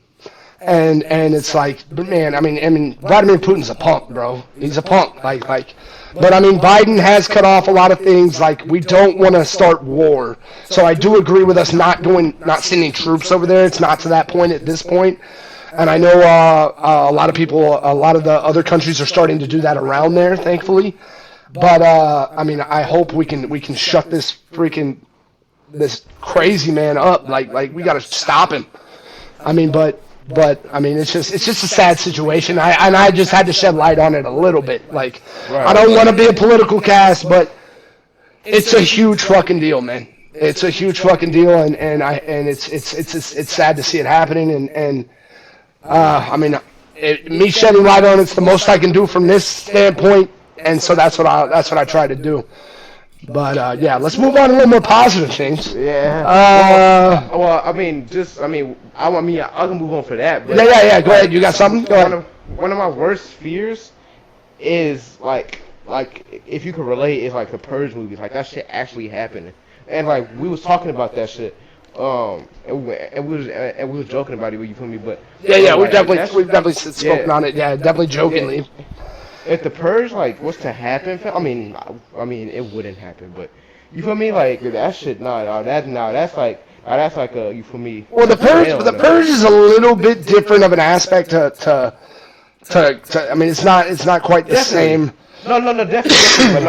Speaker 1: And it's like, man, I mean, Vladimir Putin's a punk, bro. He's a punk, like. But I mean, Biden has cut off a lot of things. Like, we don't want to start war. So I do agree with us not sending troops over there. It's not to that point at this point. And I know a lot of people, a lot of the other countries are starting to do that around there, thankfully. But I mean, I hope we can shut this freaking this crazy man up. Like we got to stop him. I mean, but I mean, it's just a sad situation. I just had to shed light on it a little bit. Like, I don't want to be a political cast, but it's a huge fucking deal, man. It's a huge fucking deal, and it's sad to see it happening, and I mean, me shedding light on it's the most I can do from this standpoint, and so that's what I try to do. But yeah, let's move on to a little more positive things.
Speaker 4: Yeah. Well, I mean, I can move on for that. But
Speaker 1: Yeah. Go ahead. You got something? Go ahead.
Speaker 4: One of my worst fears is like if you could relate, is like the Purge movies. Like that shit actually happening, and like we was talking about that shit. And we was joking about it. You feel me? But
Speaker 1: yeah, we've definitely spoken on it. Yeah, definitely jokingly.
Speaker 4: If the Purge like was to happen, I mean, it wouldn't happen, but you feel me? Like that shit, that's like a, you feel me?
Speaker 1: Well, the Purge is a little bit different of an aspect to I mean, it's not quite the same.
Speaker 4: No, definitely. But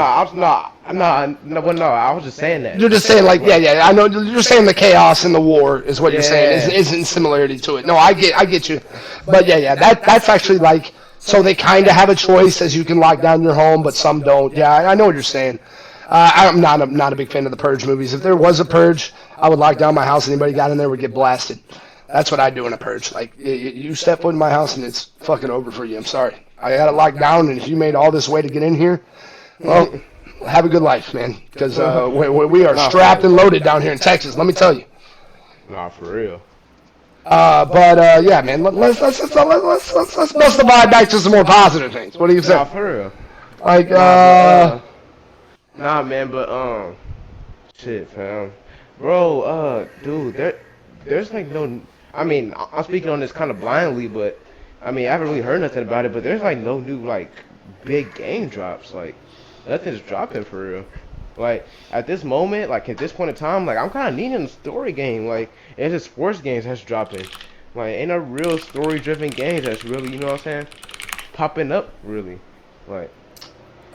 Speaker 4: no, I was just saying that.
Speaker 1: You're just saying like, yeah, I know. You're saying the chaos and the war is what you're saying. Isn't similarity to it. No, I get you. But yeah, that's actually like. So they kind of have a choice, as you can lock down your home, but some don't. Yeah, I know what you're saying. I'm not a big fan of the Purge movies. If there was a Purge, I would lock down my house. Anybody got in there would get blasted. That's what I do in a Purge. Like, you step foot in my house and it's fucking over for you. I'm sorry. I got it locked down, and if you made all this way to get in here, well, have a good life, man. Because we are strapped and loaded down here in Texas. Let me tell you.
Speaker 4: Nah, for real.
Speaker 1: But yeah, man, let's bust the vibe back to some more positive things. What do you say?
Speaker 4: Nah, for real.
Speaker 1: Like,
Speaker 4: nah, man, but shit, fam, bro, dude, there's like no. I mean, I'm speaking on this kind of blindly, but I mean, I haven't really heard nothing about it. But there's like no new like big game drops. Like, nothing's dropping for real. Like, at this moment, like, at this point in time, like, I'm kind of needing a story game. Like, it's just sports games that's dropping. Like, ain't a real story-driven game that's really, you know what I'm saying, popping up, really. Like,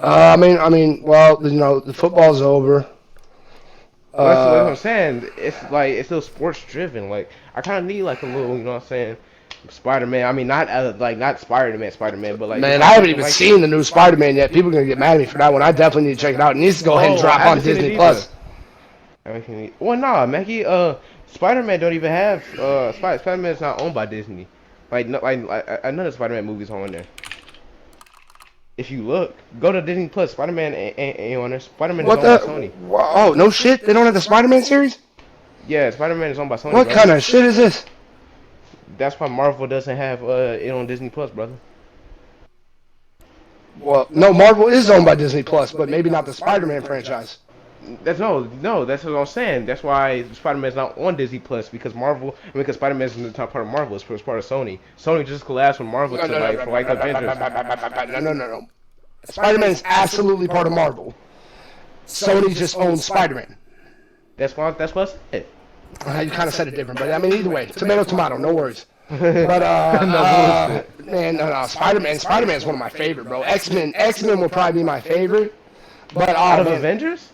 Speaker 1: I mean, well, you know, the football's over.
Speaker 4: that's what I'm saying. It's like, it's still sports-driven. Like, I kind of need, like, a little, you know what I'm saying, Spider-Man. I mean, not Spider-Man, but like.
Speaker 1: Man, I haven't even seen the new Spider-Man yet. People are gonna get mad at me for that one. I definitely need to check it out. It needs to go ahead and drop on Disney Plus.
Speaker 4: Well, nah, Mackie. Spider-Man don't even have. Spider-Man is not owned by Disney. Like none of Spider-Man movies are on there. If you look, go to Disney Plus. Spider-Man ain't on there. Spider-Man is owned by Sony.
Speaker 1: Oh no shit! They don't have the Spider-Man series?
Speaker 4: Yeah, Spider-Man is owned by Sony.
Speaker 1: What kind of shit is this?
Speaker 4: That's why Marvel doesn't have it on Disney Plus, brother.
Speaker 1: Well, no, Marvel is owned by Disney Plus, but maybe not the Spider-Man franchise.
Speaker 4: That's no. That's what I'm saying. That's why Spider-Man's not on Disney Plus, because because Spider-Man's in the top part of Marvel. It's part of Sony. Sony just collabs with Marvel for Avengers.
Speaker 1: No. Spider-Man is absolutely part of Marvel. Sony just owns Spider-Man.
Speaker 4: That's what I said.
Speaker 1: You kind of said it different, but I mean, either way, tomato, no worries. But no, Spider-Man's one of my favorite, bro. X-Men will probably be my favorite. But
Speaker 4: out of Avengers?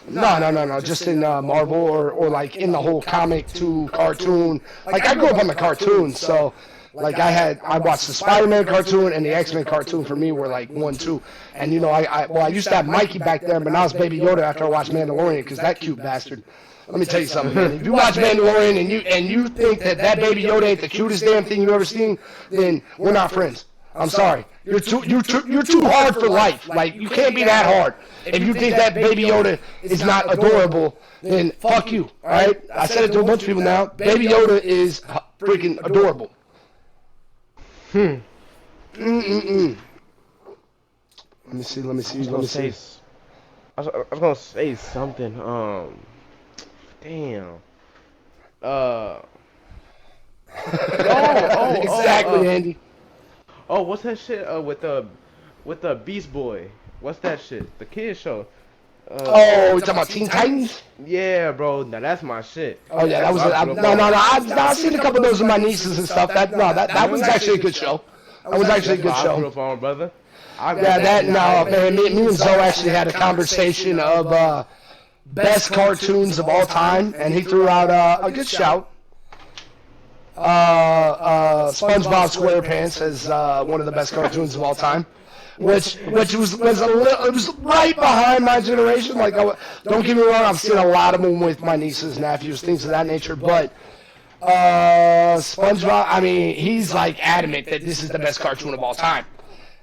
Speaker 1: No, just in Marvel or like in the whole comic to cartoon. Like, I grew up on the cartoons, so like I watched the Spider-Man cartoon and the X-Men cartoon. For me were like 1, 2, and you know I used to have Mikey back there, but now it's Baby Yoda after I watched Mandalorian, because that cute bastard. Let me tell you something, man. If you watch Mandalorian and you think that Baby Yoda ain't the cutest damn thing you've ever seen, then we're not friends. I'm sorry. You're too hard for life. Like, you can't be that hard. If you think that Baby Yoda is not adorable, then fuck you. All right? I said it to a bunch of people now. Baby Yoda is freaking adorable. Let me see.
Speaker 4: I was gonna say something. Damn.
Speaker 1: Exactly, Andy.
Speaker 4: Oh, what's that shit with the Beast Boy? What's that shit? The kids show.
Speaker 1: You talking about Teen Titans?
Speaker 4: Yeah, bro. Now that's my shit.
Speaker 1: Oh yeah, that was I've seen a couple of those with my nieces and stuff. That was actually a good show. That was actually a good show.
Speaker 4: I grew up on, brother.
Speaker 1: Man. Me and Zoe actually had a conversation of best cartoons of all time, and he threw out a good shout. SpongeBob SquarePants as one of the best cartoons of all time, which was it was right behind my generation. Like, don't get me wrong, I've seen a lot of them with my nieces, nephews, things of that nature. But SpongeBob, I mean, he's like adamant that this is the best cartoon of all time.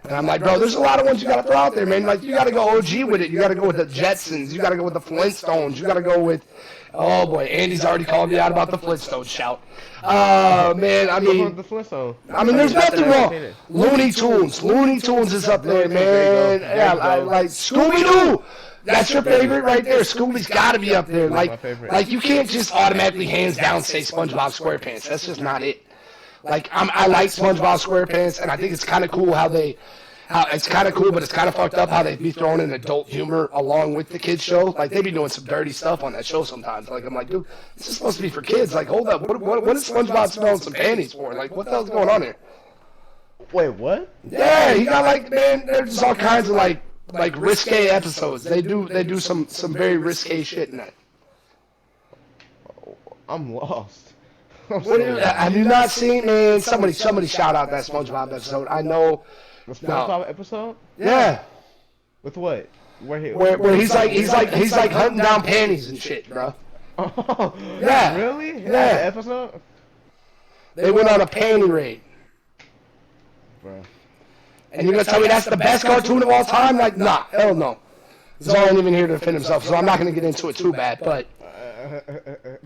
Speaker 1: And I'm like, bro, there's a lot of ones you gotta throw out there, man. Like, you gotta go OG with it. You gotta go with the Jetsons. You gotta go with the Flintstones. You gotta go with, oh boy, Andy's already called me out about the Flintstones shout. Man, I mean, there's nothing wrong. Looney Tunes is up there, man. Yeah, like Scooby-Doo. That's your favorite right there. Scooby's got to be up there. Like you can't just automatically hands down say SpongeBob SquarePants. That's just not it. Like I like SpongeBob SquarePants, and I think it's kind of cool how it's kind of cool, but it's kind of fucked up how they be throwing in adult humor along with the kids show. Like they be doing some dirty stuff on that show sometimes. Like I'm like, dude, this is supposed to be for kids. Like hold up, what is SpongeBob smelling some panties for? Like what the hell's going on here?
Speaker 4: Wait, what?
Speaker 1: Yeah, he got like, man, there's just all kinds of like risque episodes. They do some very risque shit in that.
Speaker 4: I'm lost.
Speaker 1: Have you not seen, man? Somebody shout out that SpongeBob episode. I know.
Speaker 4: The SpongeBob episode?
Speaker 1: Yeah.
Speaker 4: With what? Where
Speaker 1: he's like hunting down panties and shit, bro.
Speaker 4: Oh,
Speaker 1: yeah.
Speaker 4: Really?
Speaker 1: Yeah.
Speaker 4: The episode?
Speaker 1: They went on a panty raid.
Speaker 4: Bro.
Speaker 1: And you're gonna tell me that's the best cartoon of all time? Like, nah, hell no. Zol ain't even here to defend himself, so I'm not gonna get into it too bad. But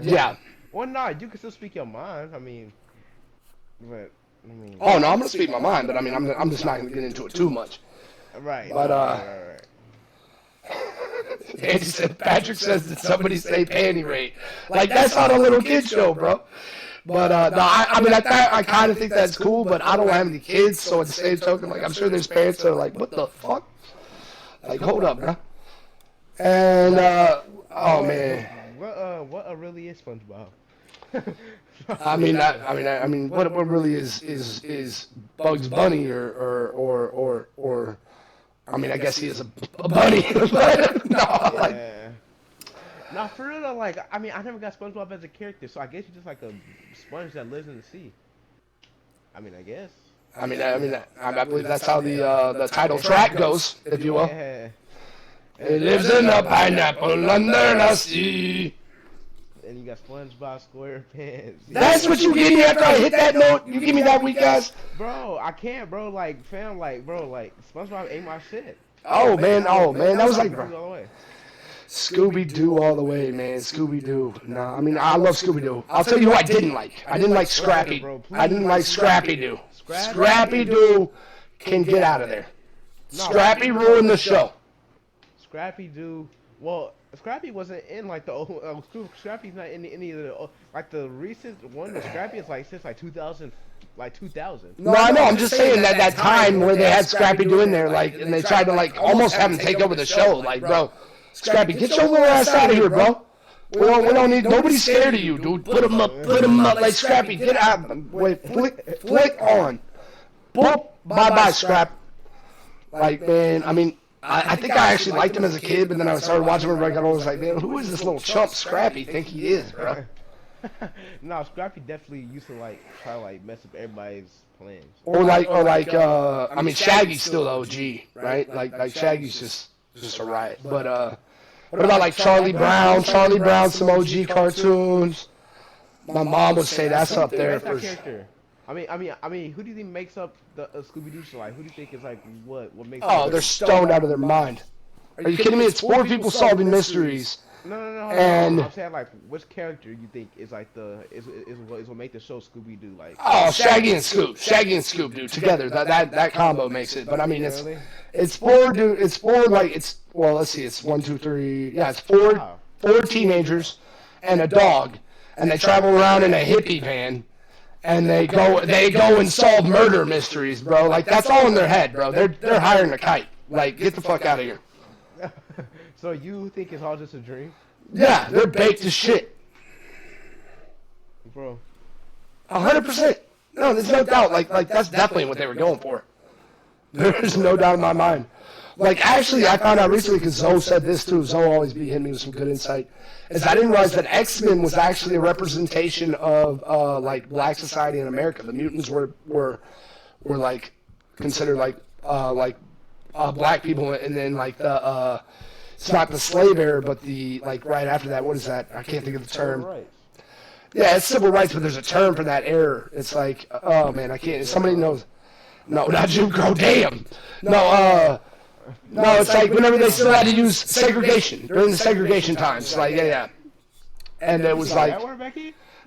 Speaker 1: yeah.
Speaker 4: Well, nah, you can still speak your mind. I mean.
Speaker 1: Oh no, I'm gonna speak my mind, but I mean, I'm just not gonna get into it too much.
Speaker 4: Right.
Speaker 1: But
Speaker 4: right.
Speaker 1: Andy said, Patrick says that somebody say panty raid. Like that's not a little kid show, bro. But no, I kind of think that's cool, but I don't have any kids, so at the same token, like I'm sure there's parents that are like, what the fuck? Like, hold up, bro. And oh man.
Speaker 4: What really is SpongeBob?
Speaker 1: I mean, what really is Bugs Bunny or I mean, I guess he is a bunny. But no, like.
Speaker 4: Nah, for real though, like, I mean, I never got SpongeBob as a character, so I guess you're just like a sponge that lives in the sea. I mean, I guess.
Speaker 1: I believe that's how the title track goes, if you will.
Speaker 4: Yeah.
Speaker 1: It lives in a pineapple under the sea.
Speaker 4: And you got SpongeBob SquarePants.
Speaker 1: That's what you give me after I hit that note? You give me that weak ass?
Speaker 4: Bro, I can't, bro. Like, fam, like, bro, like, SpongeBob ain't my shit.
Speaker 1: Oh, man, that was like,
Speaker 4: bro.
Speaker 1: bro. Scooby-Doo all the way, man. Scooby-Doo. Nah, I mean, I love Scooby-Doo. I'll tell you who I didn't like. I didn't like Scrappy. I didn't like Scrappy-Doo. Scrappy-Doo can get out of there. Scrappy ruined the show.
Speaker 4: Scrappy-Doo. Well, Scrappy wasn't in like the old. Scrappy's not in any of the like the recent one. The Scrappy is like since like 2000.
Speaker 1: No, I know. I'm just saying that time where they had Scrappy-Doo in there, like, and they tried to like almost have him take over the show. Like, bro, Scrappy, get your little ass out of here, bro. We don't need. Nobody's scared of you, dude. Put him up. Like Scrappy, get out. Wait, flick on. Boop. Bye, Scrap. Like, man, I mean. I think I actually liked him as a kid, but then I started watching him and I was like, man, who is this little chump Scrappy think he is, bro?
Speaker 4: No, Scrappy definitely used to like try to like mess up everybody's plans.
Speaker 1: Or I mean, Shaggy's still the OG, right? Like Shaggy's just a riot. But what about like Charlie Brown? Charlie Brown, some OG cartoons. My mom would say that's up there for sure.
Speaker 4: I mean, who do you think makes up the Scooby-Doo show? Like, who do you think is like what makes?
Speaker 1: Oh, they're stoned out of their mind. Are you kidding me? It's four people solving mysteries.
Speaker 4: No.
Speaker 1: And
Speaker 4: I'm saying like, which character you think is like is what make the show Scooby-Doo like?
Speaker 1: Oh, Shaggy and Scoop, dude, together. That combo makes it. But I mean, it's four, dude. It's four like well, let's see. It's 1, 2, 3. Yeah, it's four teenagers and a dog, and they travel around in a hippie van. And they go and solve murder mysteries, bro. Like that's all in their head, bro. They're hiring a kite. Like get the fuck out of here.
Speaker 4: So you think it's all just a dream?
Speaker 1: Yeah, they're baked as shit,
Speaker 4: bro.
Speaker 1: 100%. No, there's no doubt. Like that's definitely what they were going for. There's no doubt in my mind. Like, actually, I found out recently, because Zoe said this too. Zoe always be hitting me with some good insight. Is I didn't realize that X-Men was actually a representation of, like, black society in America. The mutants were like, considered, like black people, and then, like, it's not the slave era, but the, like, right after that, what is that? I can't think of the term. Yeah, it's civil rights, but there's a term for that era. It's like, oh, man, I can't. Somebody knows. No, not Jim Crow, damn. No, it's like whenever they still had to use segregation, during the segregation times. Like, yeah. And it was like,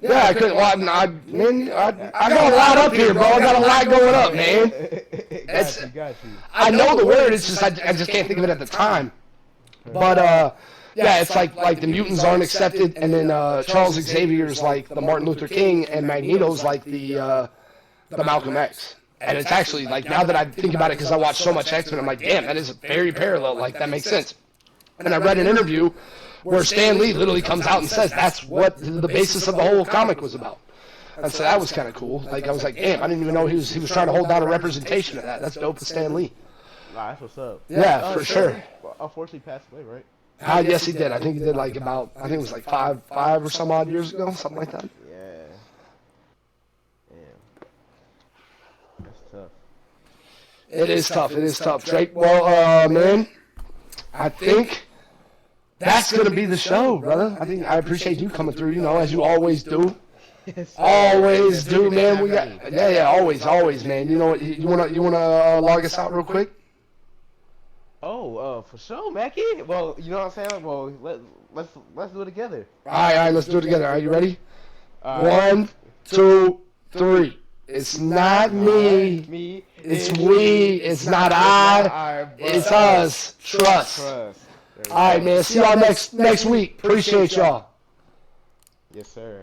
Speaker 1: yeah, I couldn't, well, I got a lot up here, bro. I got a lot going up, man.
Speaker 4: Got you.
Speaker 1: I know the word, it's just, I just can't think of it at the time. But, yeah, it's like the mutants aren't accepted, and then Charles Xavier's like the Martin Luther King, and Magneto's like the Malcolm X. And it's actually, like, now that I think about it, because I watch so much X-Men, I'm like, damn, that is very parallel. Like, that makes sense. And I read an interview where Stan Lee literally comes out and says that's what the basis of the whole comic was about. And so that was kind of cool. Like, I was like, damn, I didn't even know he was trying to hold down a representation of that. That's dope for Stan Lee.
Speaker 4: Nah, that's what's up.
Speaker 1: Yeah, for sure.
Speaker 4: Unfortunately, passed away, right?
Speaker 1: Yes, he did. I think he did, like, about, I think it was like five or some odd years ago, something like that.
Speaker 4: Yeah. Damn. That's tough.
Speaker 1: It is tough. Drake, well, man, I think that's going to be the show, brother. I appreciate you coming through, as you always do. Always do, man. We got, always, man. You know what, you wanna log us out real quick?
Speaker 4: Oh, for sure, Mackie. Well, you know what I'm saying? Well, let's do it together.
Speaker 1: All right, let's do it together. Are you ready? 1, 2, 3. It's not me. It's we. It's not I. It's us. Trust. All right, man. See y'all next week. Appreciate y'all.
Speaker 4: Yes, sir.